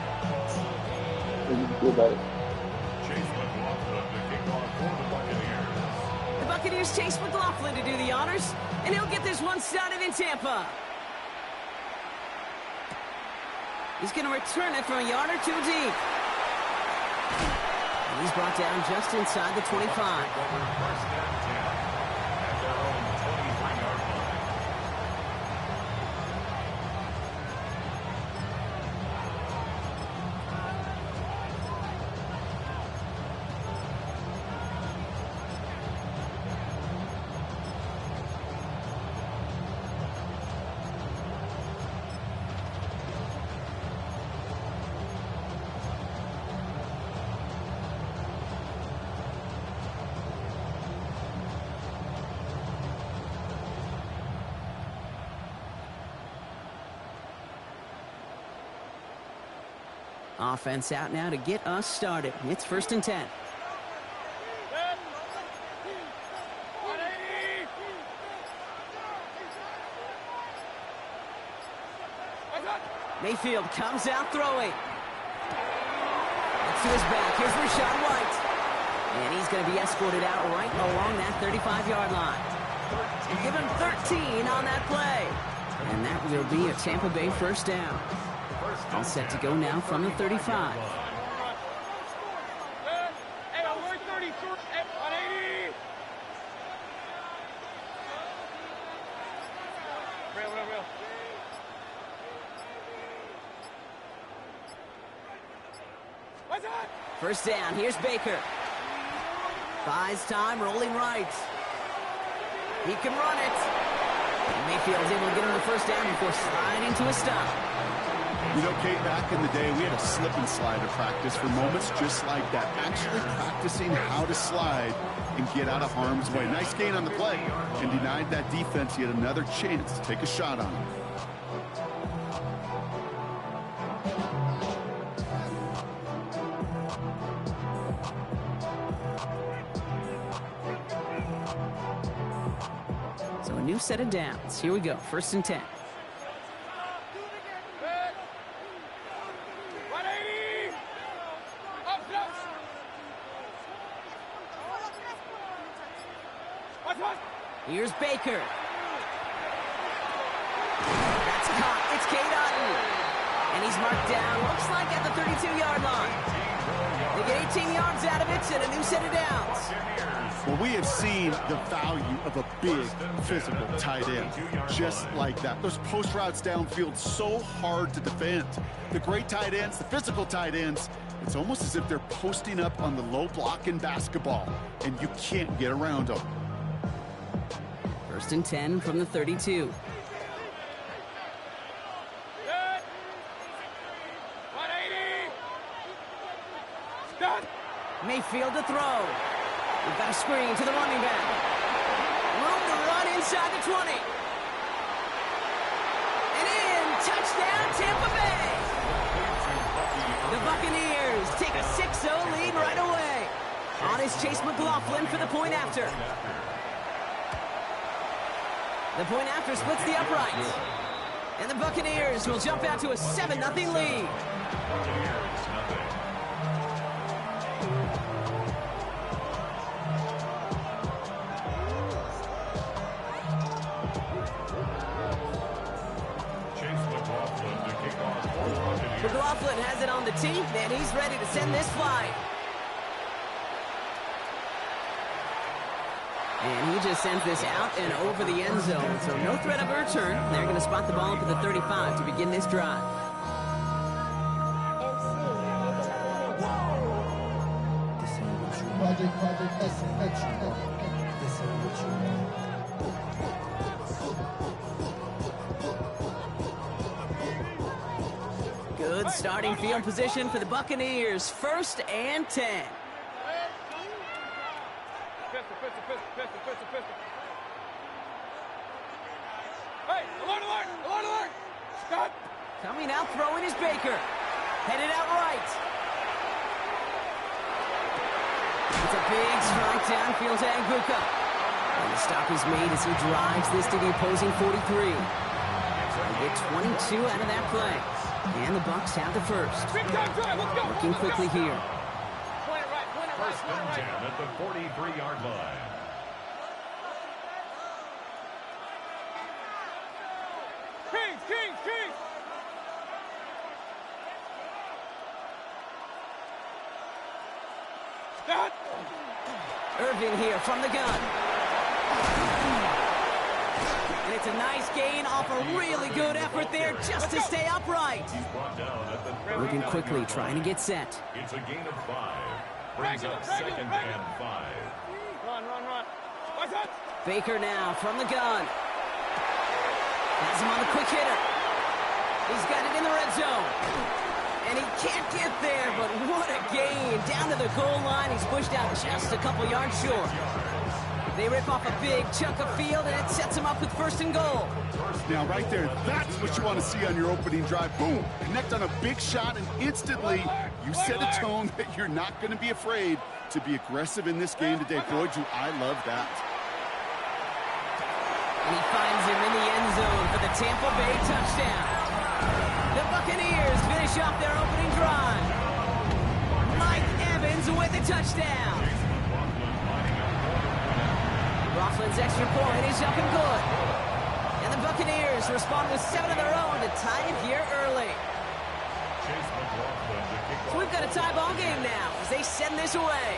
What do you do about it? Chase McLaughlin to kick off for the Buccaneers. The Buccaneers chase McLaughlin to do the honors, and he'll get this one started in Tampa. He's going to return it from a yard or two deep. And he's brought down just inside the 25. First and 10 at their own 23-yard line. Offense out now to get us started. It's 1st and 10. Mayfield comes out throwing. It's to his back. Here's Rachaad White. And he's going to be escorted out right along that 35-yard line. Give him 13 on that play. And that will be a Tampa Bay first down. All set to go now from the 35. Hey, I'm 33. First down, here's Baker. Buys time, rolling right. He can run it. And Mayfield's able to get him the first down before sliding to a stop. You know, Kate, back in the day, we had a slip and slide to practice for moments just like that. Actually practicing how to slide and get out of harm's way. Nice gain on the play, and denied that defense yet another chance to take a shot on him. So a new set of downs. Here we go, 1st and 10. Here's Baker. That's caught. It's Cade Otton. And he's marked down, looks like at the 32-yard line. They get 18 yards out of it and a new set of downs. Well, we have seen the value of a big, physical tight end. Just like that. Those post routes downfield, so hard to defend. The great tight ends, the physical tight ends, it's almost as if they're posting up on the low block in basketball, and you can't get around them. 1st and 10 from the 32. Mayfield to throw. We've got a screen to the running back. Room to run inside the 20. And in, touchdown, Tampa Bay. The Buccaneers take a 6-0 lead right away. On is Chase McLaughlin for the point after. The point after splits the uprights. And the Buccaneers will jump out to a 7-0 lead. McLaughlin has it on the tee, and he's ready to send this flying. And he just sends this out and over the end zone, so no threat of a return. They're going to spot the ball up at the 35 to begin this drive. Good starting field position for the Buccaneers. 1st and 10. Hey, alert, alert, alert, alert! Stop! Coming out, throwing is Baker. Headed out right. It's a big strike downfield to Anguka. And the stop is made as he drives this to the opposing 43. They get 22 out of that play. And the Bucs have the first. Working quickly here. First and 10 at the 43-yard line. Kings! Stop! Irvin here from the gun. And it's a nice gain off a really good effort there just to stay upright. Moving quickly, trying to get set. It's a gain of 5. Brings up 2nd and 5. Run. What's up? Baker now from the gun. Has him on the quick hitter. He's got it in the red zone. And he can't get there, but what a gain. Down to the goal line. He's pushed out just a couple yards short. They rip off a big chunk of field, and it sets him up with 1st and goal. Now, right there, that's what you want to see on your opening drive. Boom! Connect on a big shot, and instantly you set a tone that you're not going to be afraid to be aggressive in this game today. Boy, do I love that. And he finds him in the end zone for the Tampa Bay touchdown. The Buccaneers finish off their opening drive. Mike Evans with a touchdown. Roflin's extra point is up and good. And the Buccaneers respond with 7 of their own to tie it here early. So we've got a tie ball game now as they send this away.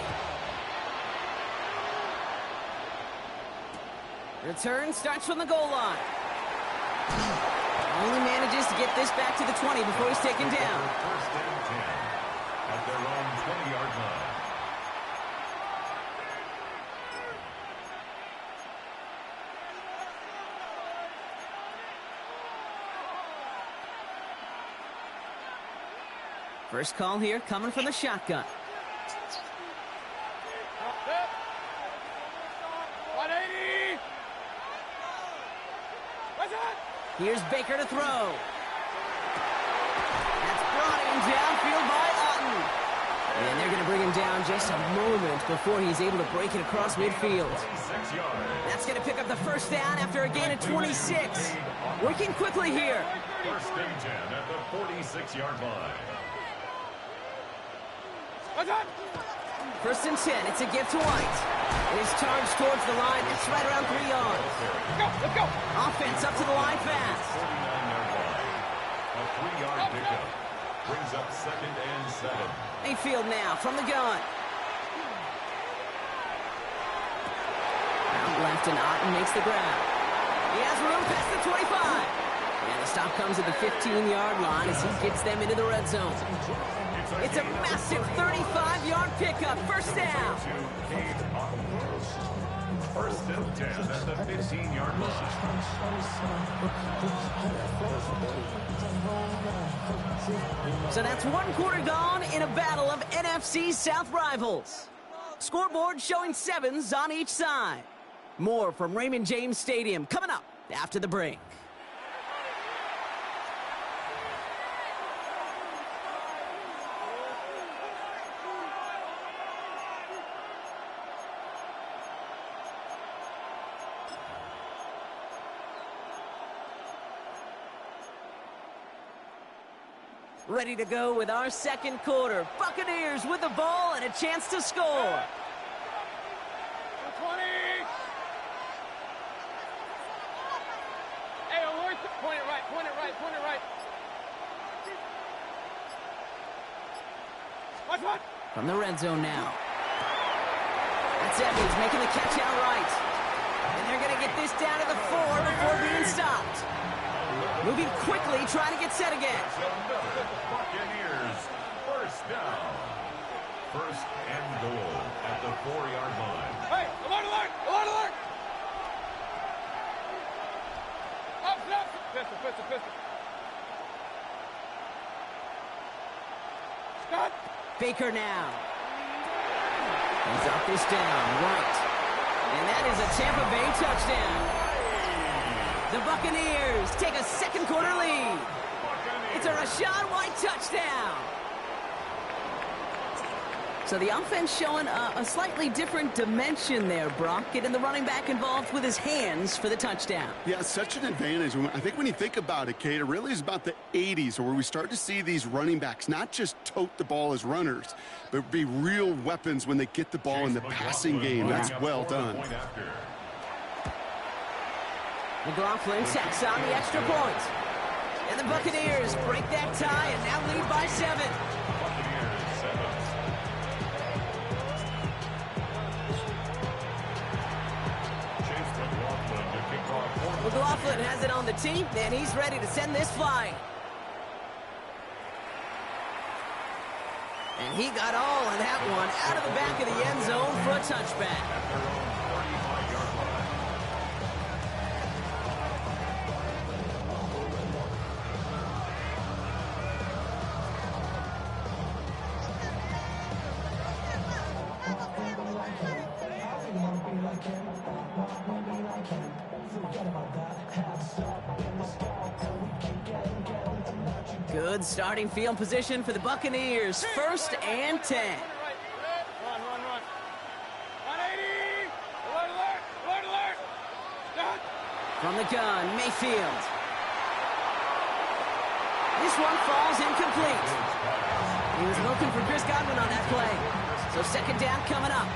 Return starts from the goal line. Only manages to get this back to the 20 before he's taken down. at their own 20-yard line. First call here coming from the shotgun. 180. Here's Baker to throw. That's brought in downfield by Otten. And they're going to bring him down just a moment before he's able to break it across midfield. That's going to pick up the first down after a gain of 26. Working quickly here. First and 10 at the 46-yard line. First and 10, it's a gift to White. It is charged towards the line. It's right around 3 yards. Let's go. Offense up to the line fast. 49-yard line. A 3-yard pickup. Brings up second and 7. Mayfield now from the gun. Out left and Otten makes the grab. He has room past the 25. And the stop comes at the 15-yard line as he gets them into the red zone. It's a massive 35-yard pickup. First down. First and 10 at the 15-yard line. So that's 1 quarter gone in a battle of NFC South rivals. Scoreboard showing 7s on each side. More from Raymond James Stadium coming up after the break. Ready to go with our second quarter. Buccaneers with the ball and a chance to score. 20. Hey, alert. Point it right, point it right, point it right. Watch. From the red zone now. That's Evans making the catch out right. And they're going to get this down to the 4 before being stopped. Moving quickly, trying to get set again. Buccaneers, first down. First and goal at the 4-yard line. Hey, alert, alert, alert, alert. Up. Pistol. Scott. Baker now. He's up this down, right. And that is a Tampa Bay touchdown. The Buccaneers take a second quarter lead. It's a Rachaad White touchdown. So the offense showing a slightly different dimension there, Brock. Getting the running back involved with his hands for the touchdown. Yeah, such an advantage. I think when you think about it, Kate, it really is about the 80s where we start to see these running backs not just tote the ball as runners, but be real weapons when they get the ball in the passing game. That's well done. McLaughlin tacks on the extra point. And the Buccaneers break that tie and now lead by 7. McLaughlin has it on the tee, and he's ready to send this flying. And he got all of that one out of the back of the end zone for a touchback. Good starting field position for the Buccaneers. First and 10. Run. 180. Alert. Stop. From the gun, Mayfield. This one falls incomplete. He was looking for Chris Godwin on that play. So second down coming up.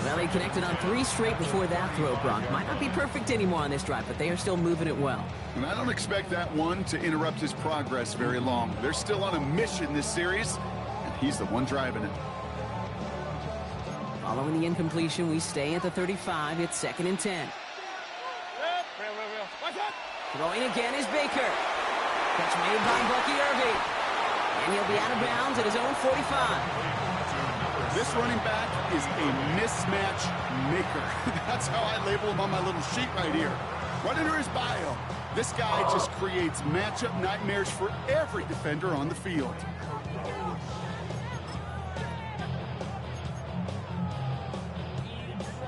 Well, he connected on 3 straight before that throw, Brock. Might not be perfect anymore on this drive, but they are still moving it well. And I don't expect that one to interrupt his progress very long. They're still on a mission this series, and he's the one driving it. Following the incompletion, we stay at the 35. It's second and 10. Watch out. Throwing again is Baker. Catch made by Bucky Irving. And he'll be out of bounds at his own 45. This running back is a mismatch maker. That's how I label him on my little sheet right here. Right under his bio, this guy just creates matchup nightmares for every defender on the field.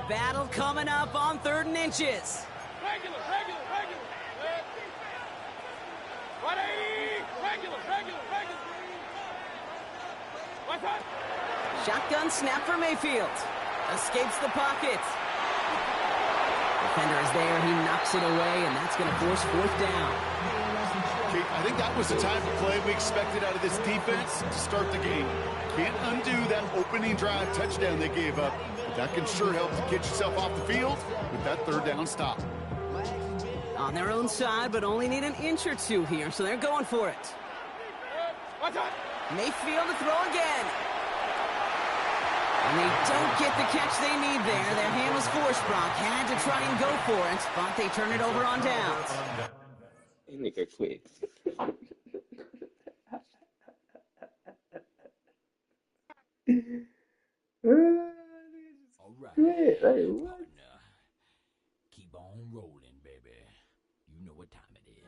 Battle coming up on 3rd and inches. Regular. 180. Regular. What's that? Shotgun snap for Mayfield. Escapes the pocket. Defender is there. He knocks it away, and that's going to force 4th down. Okay, I think that was the type of play we expected out of this defense to start the game. Can't undo that opening drive touchdown they gave up, but that can sure help to get yourself off the field with that 3rd down stop. On their own side, but only need an inch or two here, so they're going for it. What's that? Mayfield to throw again. And they don't get the catch they need there. Their hand was forced, Brock. Had to try and go for it, but they turn it over on downs. Nigga quit. All right. Quit. Like, what? Keep on rolling, baby. You know what time it is.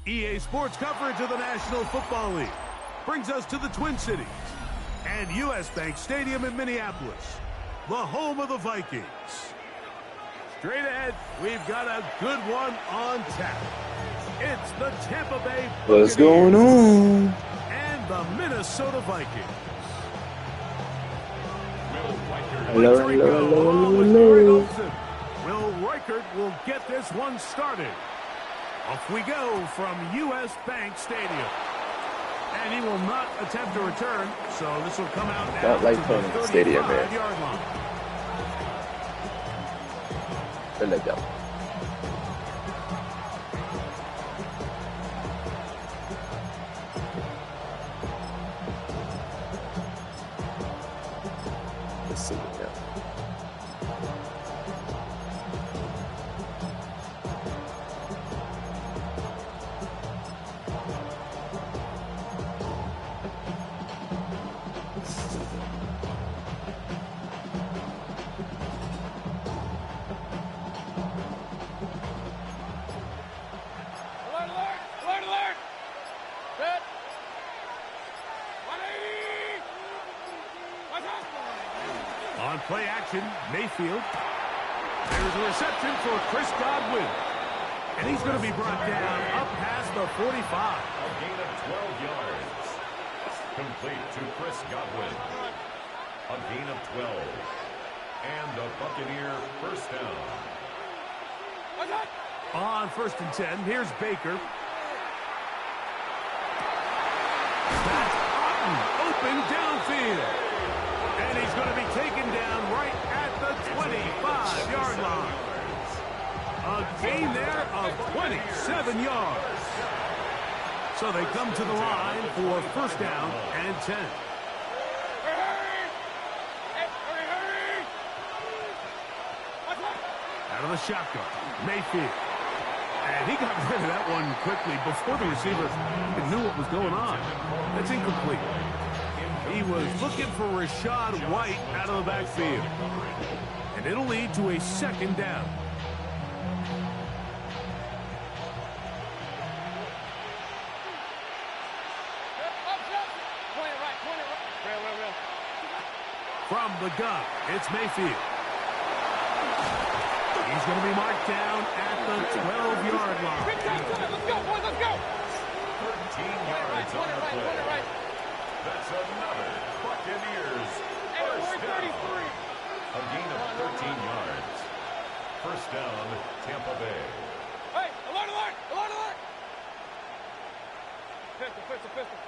EA Sports coverage of the National Football League brings us to the Twin Cities and U.S. Bank Stadium in Minneapolis, the home of the Vikings. Straight ahead, we've got a good one on tap. It's the Tampa Bay Buccaneers. What's going on? And the Minnesota Vikings. Hello, hello. Will Reichert will get this one started. Off we go from U.S. Bank Stadium. And he will not attempt a return, so this will come out now Not like to Tony the Stadium, man. 35-yard line. Let go. Let's see it now. Alert, alert! Alert, alert! Good. 180! Watch out! On play action, Mayfield. There's a reception for Chris Godwin. And he's going to be brought down up past the 45. A gain of 12 yards. Complete to Chris Godwin. A gain of 12. And a Buccaneer first down. Watch out! On 1st and 10, here's Baker. That's Otten, open downfield. And he's going to be taken down right at the 25-yard line. A gain there of 27 yards. So they come to the line for first down and 10. Hurry! Hey, hurry, hurry! Watch out! Out of the shotgun, Mayfield. And he got rid of that one quickly before the receiver knew what was going on. That's incomplete. He was looking for Rashad White out of the backfield. And it'll lead to a second down. Point it right, point it right. Real. From the gun, it's Mayfield. He's going to be marked down at the 12-yard line. Big time to it. Let's go, boys, let's go. 13 yards on the play. Point it right. That's another Buccaneers first down. A gain of 13 yards. First down, Tampa Bay. Hey, alert, alert, alert, alert. Pistol.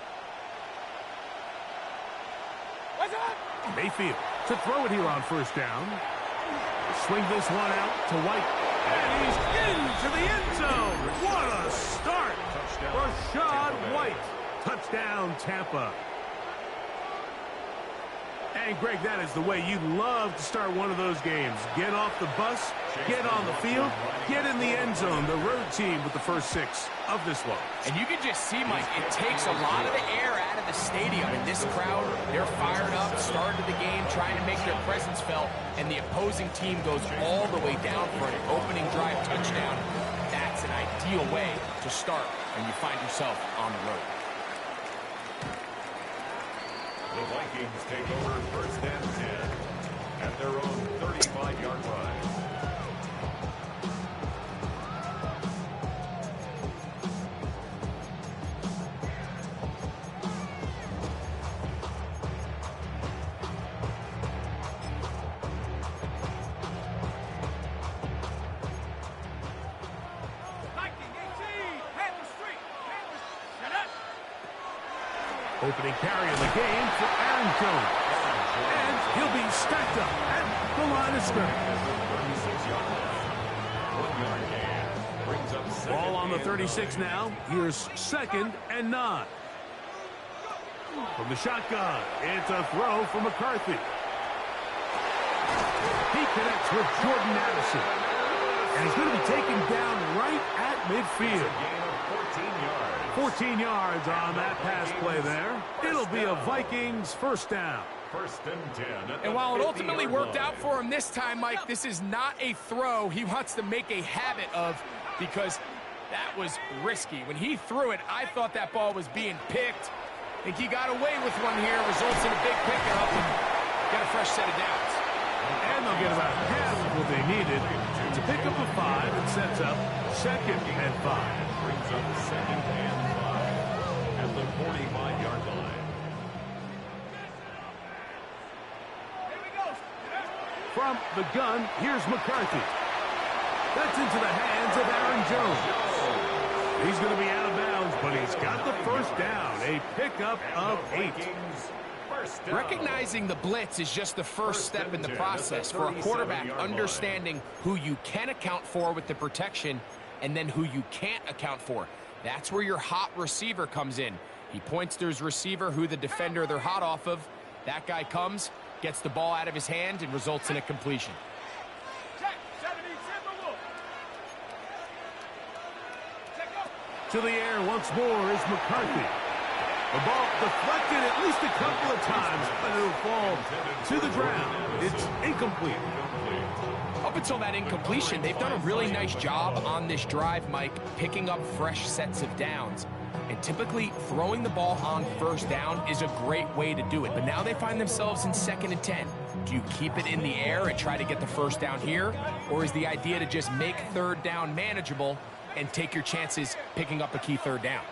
Watch out! Mayfield to throw it here on first down. Swing this one out to White. And he's into the end zone. What a start. Rashad White. Touchdown, Tampa. And, Greg, that is the way you love to start one of those games. Get off the bus, get on the field, get in the end zone. The road team with the first 6 of this one. And you can just see, Mike, it takes a lot of the air out of the stadium. And this crowd, they're fired up, started the game, trying to make their presence felt. And the opposing team goes all the way down for an opening drive touchdown. That's an ideal way to start when you find yourself on the road. The Vikings take over first and 10 at their own 35-yard line. Opening carry of the game for Aaron Jones. And he'll be stacked up at the line of scrimmage. Ball on the 36 now. Here's 2nd and 9. From the shotgun, it's a throw for McCarthy. He connects with Jordan Addison. And he's going to be taken down right at midfield. 14 yards on that pass play there. It'll be a Vikings first down. First and 10. And while it ultimately worked out for him this time, Mike, this is not a throw he wants to make a habit of, because That was risky. When he threw it, I thought that ball was being picked. I think he got away with one here. Results in a big pickup and get a fresh set of downs. And they'll get about half of what they needed to pick up a 5 and sets up 2nd and 5. Brings up 2nd and 5 at the 45-yard line. From the gun, here's McCarthy. That's into the hands of Aaron Jones. He's going to be out of bounds, but he's got the first down. A pickup of 8. Recognizing the blitz is just the first step in the process for a quarterback, understanding who you can account for with the protection and then who you can't account for. That's where your hot receiver comes in. He points to his receiver who the defender they're hot off of. That guy comes, gets the ball out of his hand, and results in a completion. To the air once more is McCarthy. The ball deflected at least a couple of times, but it'll fall to the ground. It's incomplete. Up until that incompletion, they've done a really nice job on this drive, Mike, picking up fresh sets of downs. And typically, throwing the ball on first down is a great way to do it. But now they find themselves in 2nd and 10. Do you keep it in the air and try to get the first down here? Or is the idea to just make 3rd down manageable and take your chances picking up a key 3rd down?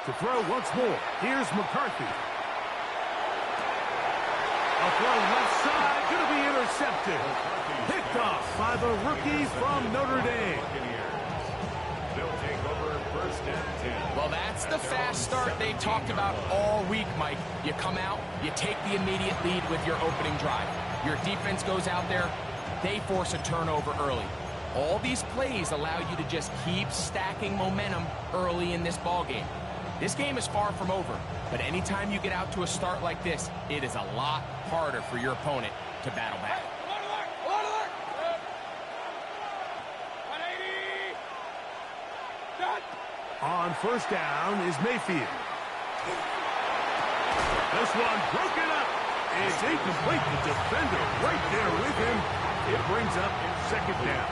To throw once more, here's McCarthy. A throw left side, going to be intercepted. Picked off by the rookie from Notre Dame. They'll take over 1st and 10. Well, that's the fast start they talked about all week, Mike. You come out, you take the immediate lead with your opening drive. Your defense goes out there, they force a turnover early. All these plays allow you to just keep stacking momentum early in this ball game. This game is far from over, but anytime you get out to a start like this, it is a lot harder for your opponent to battle back. On first down is Mayfield. This one broken up. It's incomplete. The defender right there with him. It brings up 2nd down.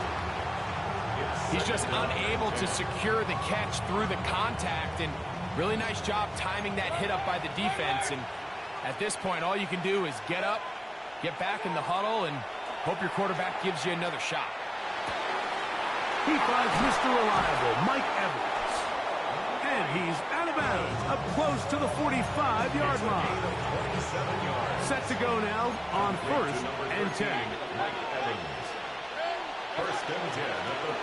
He's just unable to secure the catch through the contact, and really nice job timing that hit up by the defense. And at this point, all you can do is get up, get back in the huddle, and hope your quarterback gives you another shot. He finds Mr. Reliable, Mike Evans. And he's out of bounds, up close to the 45-yard line. Set to go now on 1st and 10.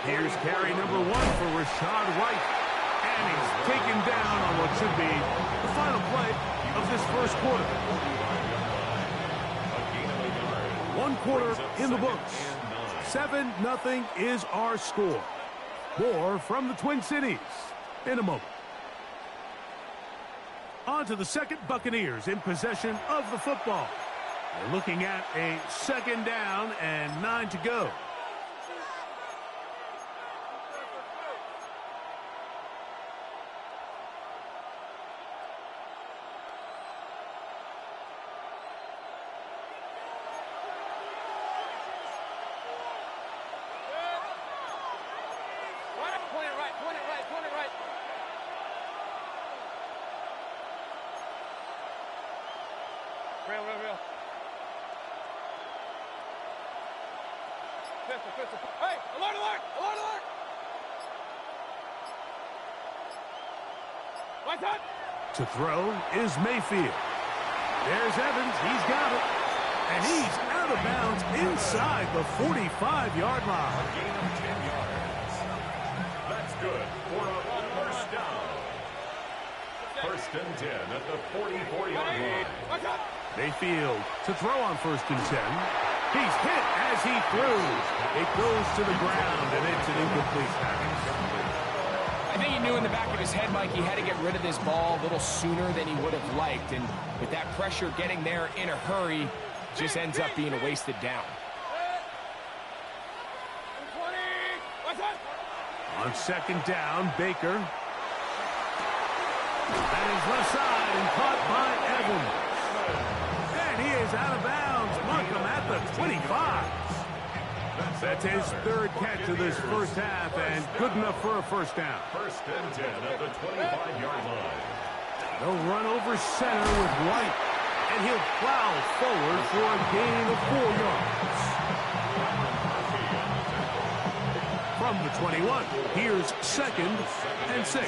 Here's carry number 1 for Rashad White. And he's taken down on what should be the final play of this first quarter. 1 quarter in the books. 7-0 is our score. More from the Twin Cities in a moment. On to the 2nd, Buccaneers in possession of the football. They're looking at a 2nd down and 9 to go. Real. Pistol. Hey, alert! Right side. To throw is Mayfield. There's Evans. He's got it. And he's out of bounds inside the 45-yard line. A gain of 10 yards. That's good for a first down. 1st and 10 at the 44-yard line. Mayfield to throw on 1st and 10. He's hit as he throws. It goes to the ground, and it's an incomplete pass. I think he knew in the back of his head, Mike, he had to get rid of this ball a little sooner than he would have liked. And with that pressure getting there in a hurry, just ends up being a wasted down. On 2nd down, Baker. And his left side and caught by Evans. And he is out of bounds. Mark him at the 25. That's his third catch of this first half, and good enough for a first down. First and 10 at the 25-yard line. They'll run over center with White, and he'll plow forward for a gain of 4 yards. From the 21, here's 2nd and 6. At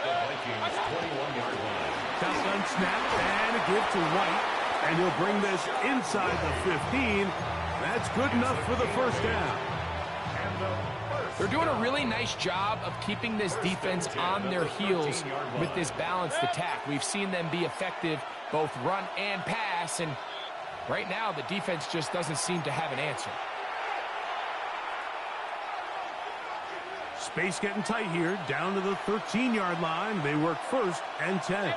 the Vikings' 21-yard line. Shotgun snap and a give to White, and he'll bring this inside the 15. That's good enough for the first down. They're doing a really nice job of keeping this defense on their heels with this balanced attack. We've seen them be effective both run and pass, and right now the defense just doesn't seem to have an answer. Space getting tight here, down to the 13-yard line. They work 1st and 10.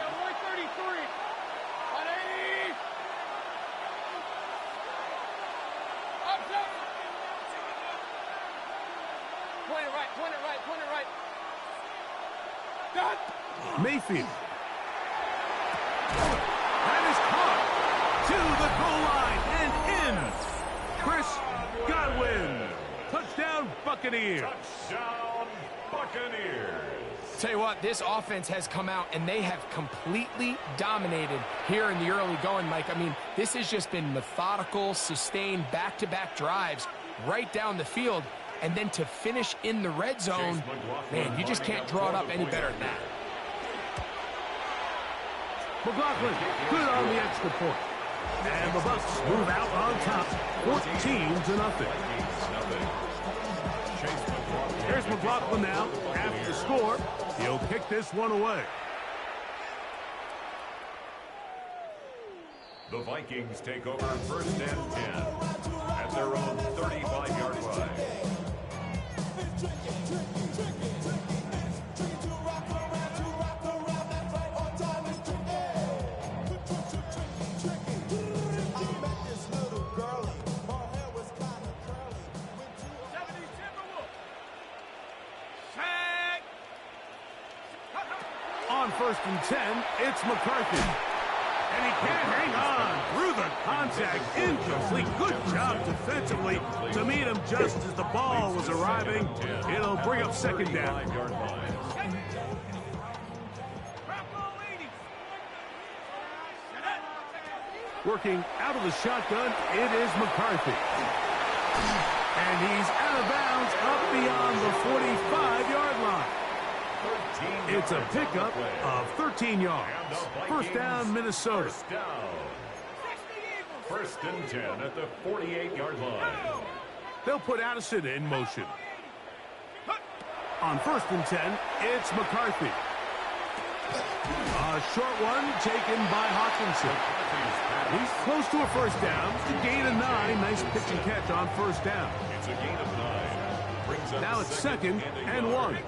Mayfield. That is caught to the goal line and in. Chris Godwin. Touchdown, Buccaneers. Touchdown, Buccaneers. Tell you what, this offense has come out and they have completely dominated here in the early going, Mike. I mean, this has just been methodical, sustained, back-to-back drives right down the field. And then to finish in the red zone, man, you just can't draw it up any better than that. McLaughlin, good on the extra point. And the Bucs move out on top, 14-0. Here's McLaughlin now. After the score, he'll kick this one away. The Vikings take over 1st and 10 at their own 35-yard line. On 1st and 10, it's McCarthy. And he can't hang on through the contact. Incomplete. Good job defensively to meet him just as the ball was arriving. It'll bring up 2nd down. Working out of the shotgun, it is McCarthy. And he's out of bounds up beyond the 45-yard line. It's a pickup of 13 yards. First down, Minnesota. First and 10 at the 48-yard line. They'll put Addison in motion. On 1st and 10, it's McCarthy. A short one taken by Hawkinson. He's close to a first down. It's a gain of 9. Nice pitch and catch on 1st down. It's a gain of 9. Now it's 2nd and 1.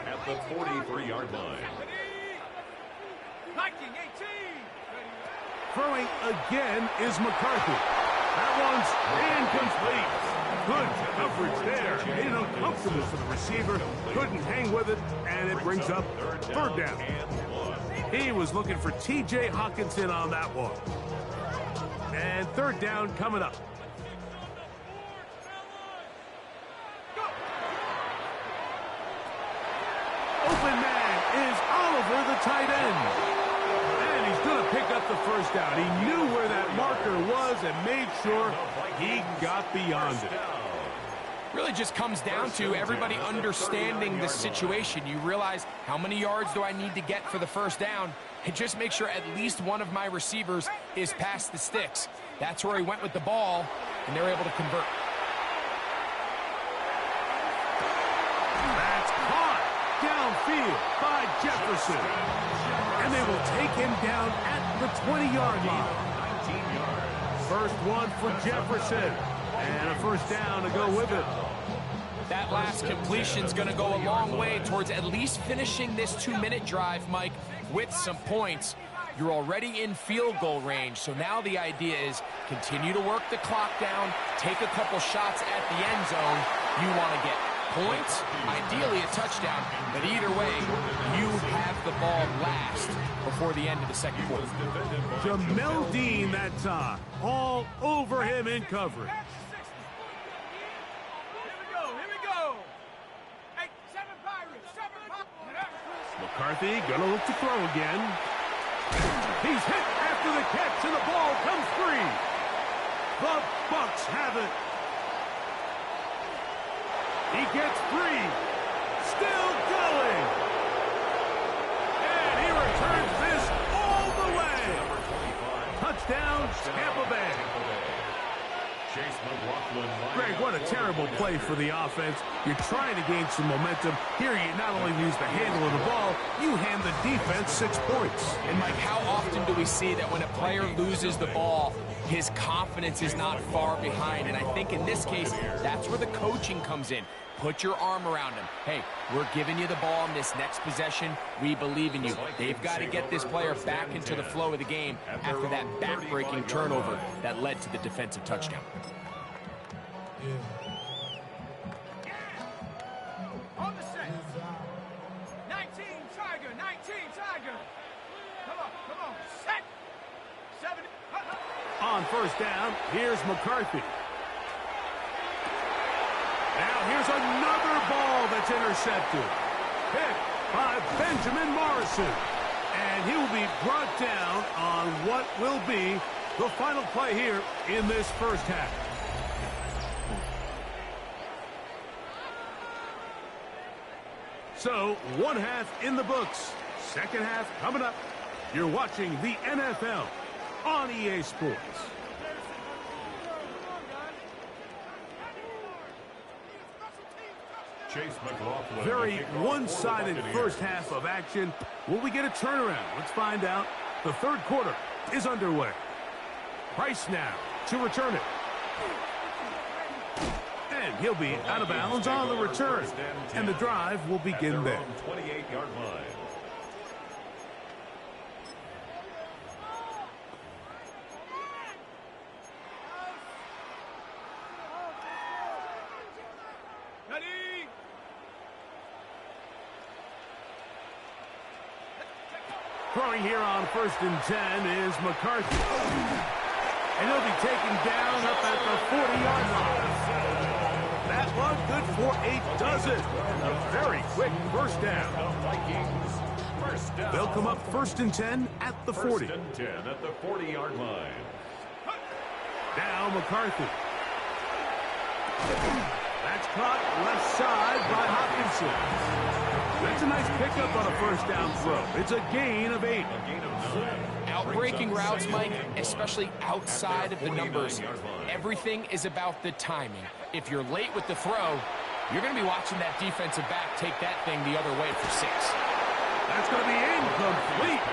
At the 43-yard line. Throwing again is McCarthy. That one's incomplete. Good coverage there. Made it uncomfortable for the receiver. Couldn't hang with it, and it brings up 3rd down. He was looking for T.J. Hawkinson on that one. And 3rd down coming up. Open man is Oliver, the tight end. And he's going to pick up the first down. He knew where that marker was and made sure he got beyond it. Really just comes down to everybody understanding the situation. You realize how many yards do I need to get for the first down, and just make sure at least one of my receivers is past the sticks. That's where he went with the ball, and they're able to convert. That's caught downfield by Jefferson. And they will take him down at the 20-yard line. 19 yards. First one for Jefferson. And a first down to go with it. That last completion's going to go a long way towards at least finishing this 2-minute drive, Mike, with some points. You're already in field goal range, so now the idea is continue to work the clock down, take a couple shots at the end zone. You want to get points, ideally a touchdown, but either way, you have the ball last before the end of the second quarter. Jamel Dean that time, all over him in coverage. McCarthy gonna look to throw again. He's hit after the catch, and the ball comes free. The Bucs have it. He gets free. Still going. And he returns this all the way. Touchdown, Tampa Bay. Greg, what a terrible play for the offense. You're trying to gain some momentum. Here you not only lose the handle of the ball, you hand the defense 6 points. And Mike, how often do we see that when a player loses the ball, his confidence is not far behind? And I think in this case, that's where the coaching comes in. Put your arm around him. Hey, we're giving you the ball in this next possession. We believe in you. They've got to get this player back into the flow of the game after that back-breaking turnover that led to the defensive touchdown. On the set. 19 Tiger, 19 Tiger. Come on, set. 7. On first down, here's McCarthy. Now here's another ball that's intercepted. Picked by Benjamin Morrison. And he will be brought down on what will be the final play here in this first half. So, one half in the books. Second half coming up. You're watching the NFL on EA Sports. Very one-sided first half of action. Will we get a turnaround? Let's find out. The third quarter is underway. Price now to return it. And he'll be out of bounds on the return. And the drive will begin there. 28-yard line. Throwing here on 1st and 10 is McCarthy. And he'll be taken down up at the 40-yard line. That one good for a dozen. A very quick first down. They'll come up 1st and 10 at the 40. 1st and 10 at the 40-yard line. Now McCarthy. That's caught left side by Hopkinson. That's a nice pickup on a first down throw. It's a gain of 8. Outbreaking routes, Mike, especially outside of the numbers, everything is about the timing. If you're late with the throw, you're going to be watching that defensive back take that thing the other way for 6. That's going to be incomplete.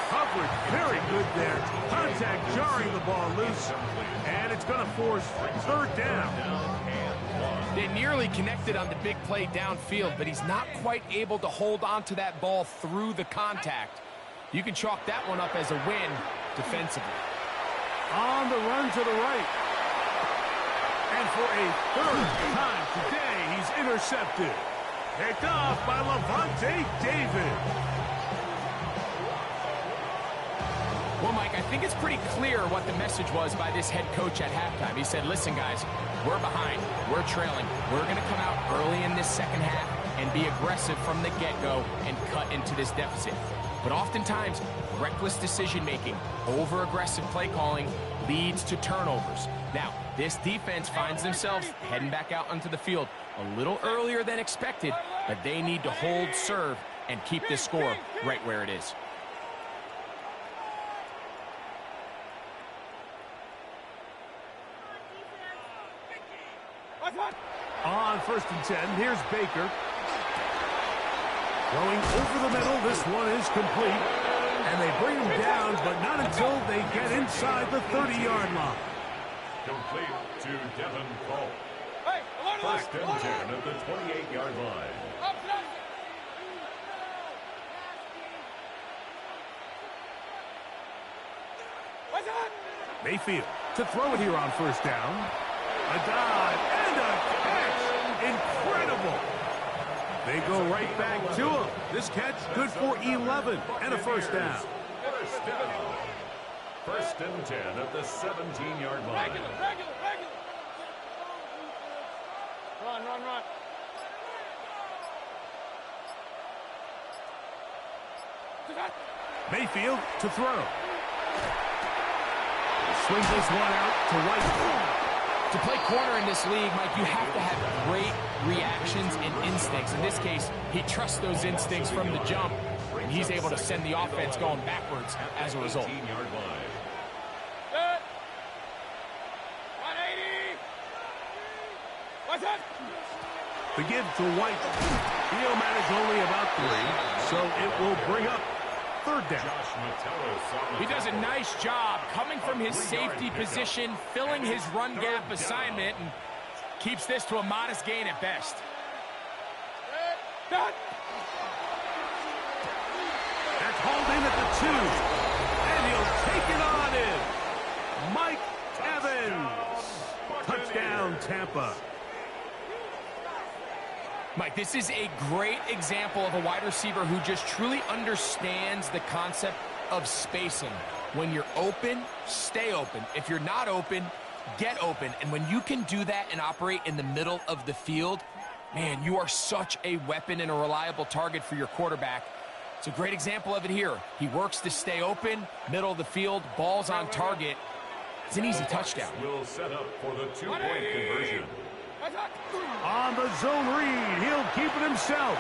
Coverage very good there. Contact jarring the ball loose, and it's going to force 3rd down. They nearly connected on the big play downfield, but he's not quite able to hold on to that ball through the contact. You can chalk that one up as a win defensively. On the run to the right. And for a 3rd time today, he's intercepted. Picked off by Levante David. Well, Mike, I think it's pretty clear what the message was by this head coach at halftime. He said, listen, guys, we're behind. We're trailing. We're going to come out early in this second half and be aggressive from the get-go and cut into this deficit. But oftentimes, reckless decision-making, over-aggressive play calling leads to turnovers. Now, this defense finds themselves heading back out onto the field a little earlier than expected, but they need to hold serve and keep this score right where it is. On 1st and 10, here's Baker. Going over the middle, this one is complete. And they bring him down, but not until they get inside the 30-yard line. Complete to Devin Cole. Hey, 1st and 10 at the 28-yard line. Mayfield to throw it here on 1st down. A dive and a catch. Incredible. They go right back to him. This catch good for 11 and a 1st down. 1st down. 1st and 10 at the 17-yard line. Regular. Run. Mayfield to throw. Swings this one out to White. To play corner in this league, Mike, you have to have great reactions and instincts. In this case, he trusts those instincts from the jump, and he's able to send the offense going backwards as a result. 18-yard line. Set. 180. What's that? The give to White. He'll manage only about 3, so it will bring up third down. He does a nice job coming from his safety position, filling his run gap assignment, and keeps this to a modest gain at best. Done. That's hauled in at the 2. And he'll take it on in. Mike Evans. Touchdown, Tampa. Mike, this is a great example of a wide receiver who just truly understands the concept of spacing. When you're open, stay open. If you're not open, get open. And when you can do that and operate in the middle of the field, man, you are such a weapon and a reliable target for your quarterback. It's a great example of it here. He works to stay open, middle of the field, ball's on target. It's an easy touchdown. Will set up for the 2-point conversion. On the zone read, he'll keep it himself.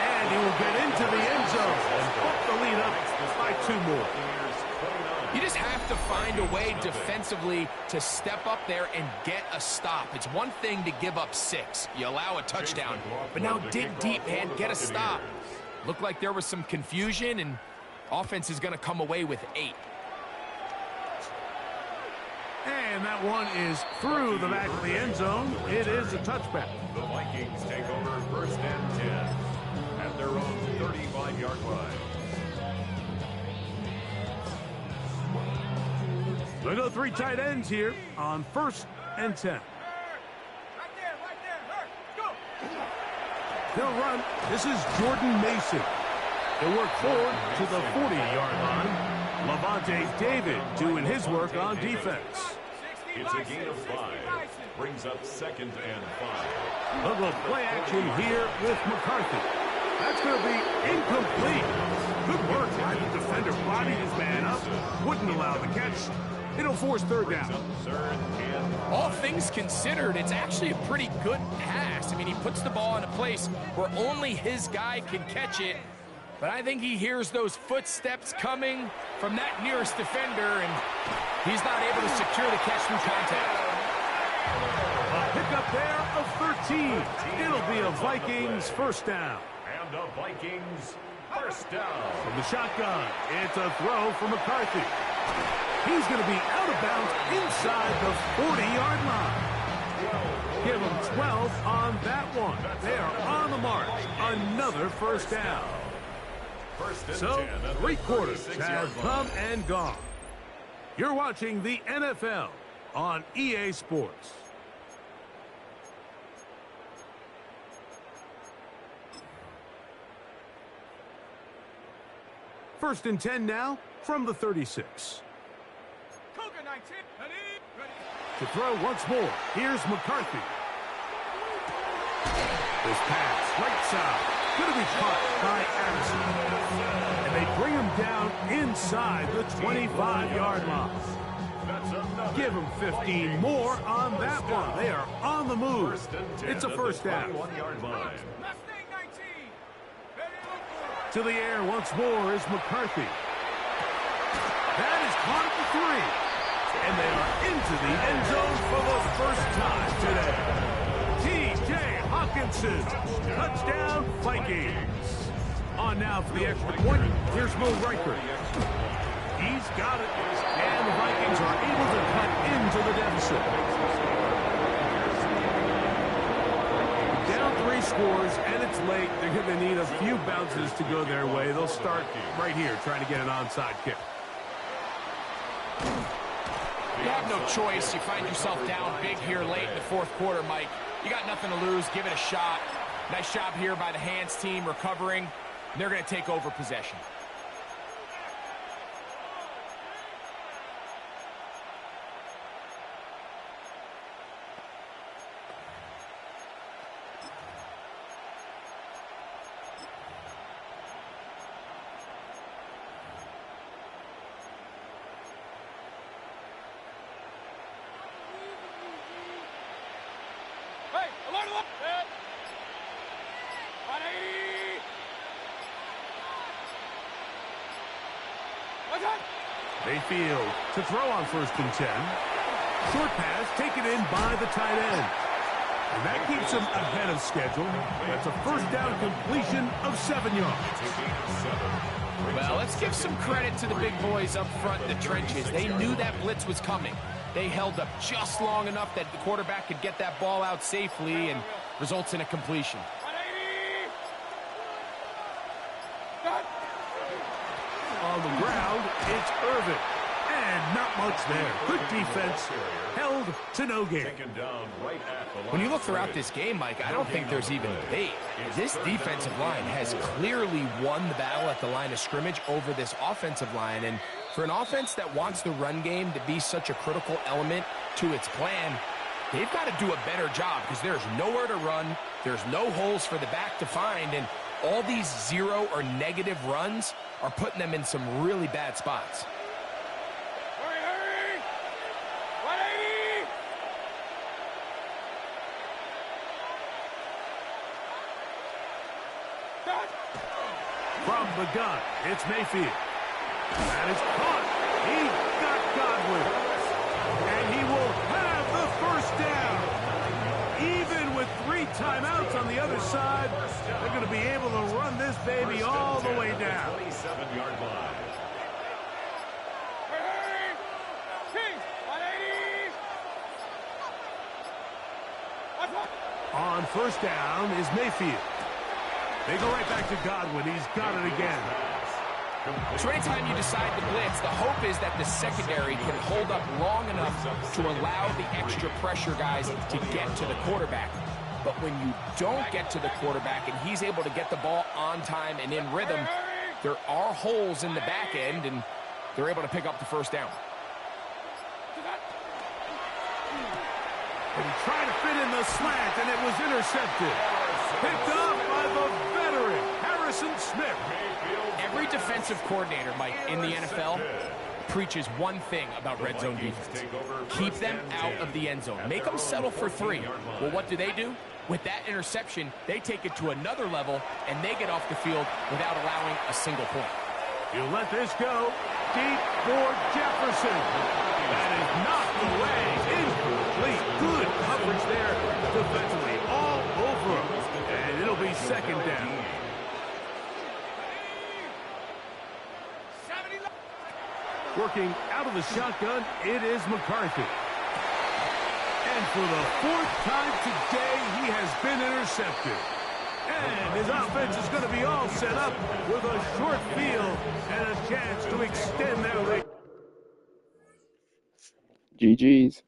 And he will get into the end zone and put the lead up by 2 more. You just have to find a way defensively to step up there and get a stop. It's one thing to give up 6. You allow a touchdown. But now dig deep, man. Get a stop. Looked like there was some confusion, and offense is going to come away with 8. And that one is through the back of the end zone. It is a touchback. The Vikings take over first and 10 at their own 35-yard line. They go 3 tight ends here on first and 10. Right there. Go. They'll run. This is Jordan Mason. He'll work forward to the 40-yard line. Levante David doing his work on defense. It's a gain of 5. Brings up 2nd and 5. Look at play action here with McCarthy. That's going to be incomplete. Good work by the defender blocking his man up. Wouldn't allow the catch. It'll force third down. All things considered, it's actually a pretty good pass. I mean, he puts the ball in a place where only his guy can catch it. But I think he hears those footsteps coming from that nearest defender, and he's not able to secure the catch through contact. A pickup there of 13. It'll be a Vikings first down. And a Vikings first down. From the shotgun, it's a throw for McCarthy. He's going to be out of bounds inside the 40-yard line. Give him 12 on that one. They are on the march. Another first down. So, 3 quarters have come and gone. You're watching the NFL on EA Sports. First and 10 now from the 36. To throw once more, here's McCarthy. This pass, right side. Going to be caught by Addison. And they bring him down inside the 25-yard line. Give him 15 more on that one. They are on the move. It's a first down. To the air once more is McCarthy. That is caught at the 3. And they are into the end zone for the first time today. T.J. Hawkinson, touchdown Vikings. On now for the extra point, here's Mo Riker. He's got it, and the Vikings are able to cut into the deficit. Down 3 scores, and it's late. They're going to need a few bounces to go their way. They'll start right here trying to get an onside kick. You have no choice. You find yourself down big here late in the 4th quarter, Mike. You got nothing to lose. Give it a shot. Nice job here by the hands team recovering. They're going to take over possession. Mayfield to throw on 1st and 10. Short pass taken in by the tight end. And that keeps him ahead of schedule. That's a 1st down completion of 7 yards. Well, let's give some credit to the big boys up front in the trenches. They knew that blitz was coming. They held up just long enough that the quarterback could get that ball out safely and results in a completion. On the ground, it's Irvin. And not much there. Good defense. Held to no gain. When you look throughout this game, Mike, I don't think there's even a debate. This defensive line has clearly won the battle at the line of scrimmage over this offensive line. And for an offense that wants the run game to be such a critical element to its plan, they've got to do a better job because there's nowhere to run. There's no holes for the back to find. And all these 0 or negative runs are putting them in some really bad spots. From the gun, it's Mayfield. That is caught. He got Godwin. And he will have the 1st down. Even with 3 timeouts on the other side, they're going to be able to run this baby all the way down. 27-yard line. On 1st down is Mayfield. They go right back to Godwin. He's got it again. So anytime you decide to blitz, the hope is that the secondary can hold up long enough to allow the extra pressure guys to get to the quarterback. But when you don't get to the quarterback and he's able to get the ball on time and in rhythm, there are holes in the back end, and they're able to pick up the 1st down. And he tried to fit in the slant, and it was intercepted. Picked up by the veteran, Harrison Smith. Every defensive coordinator, Mike, in the NFL preaches one thing about red zone defense. Keep them out of the end zone. Make them settle for 3. Well, what do? With that interception, they take it to another level, and they get off the field without allowing a single point. You let this go. Deep for Jefferson. That is knocked away. Incomplete. Good coverage there defensively. All over him. And it'll be 2nd down. Working out of the shotgun, it is McCarthy. And for the 4th time today, he has been intercepted. And his offense is going to be all set up with a short field and a chance to extend their lead. GG's.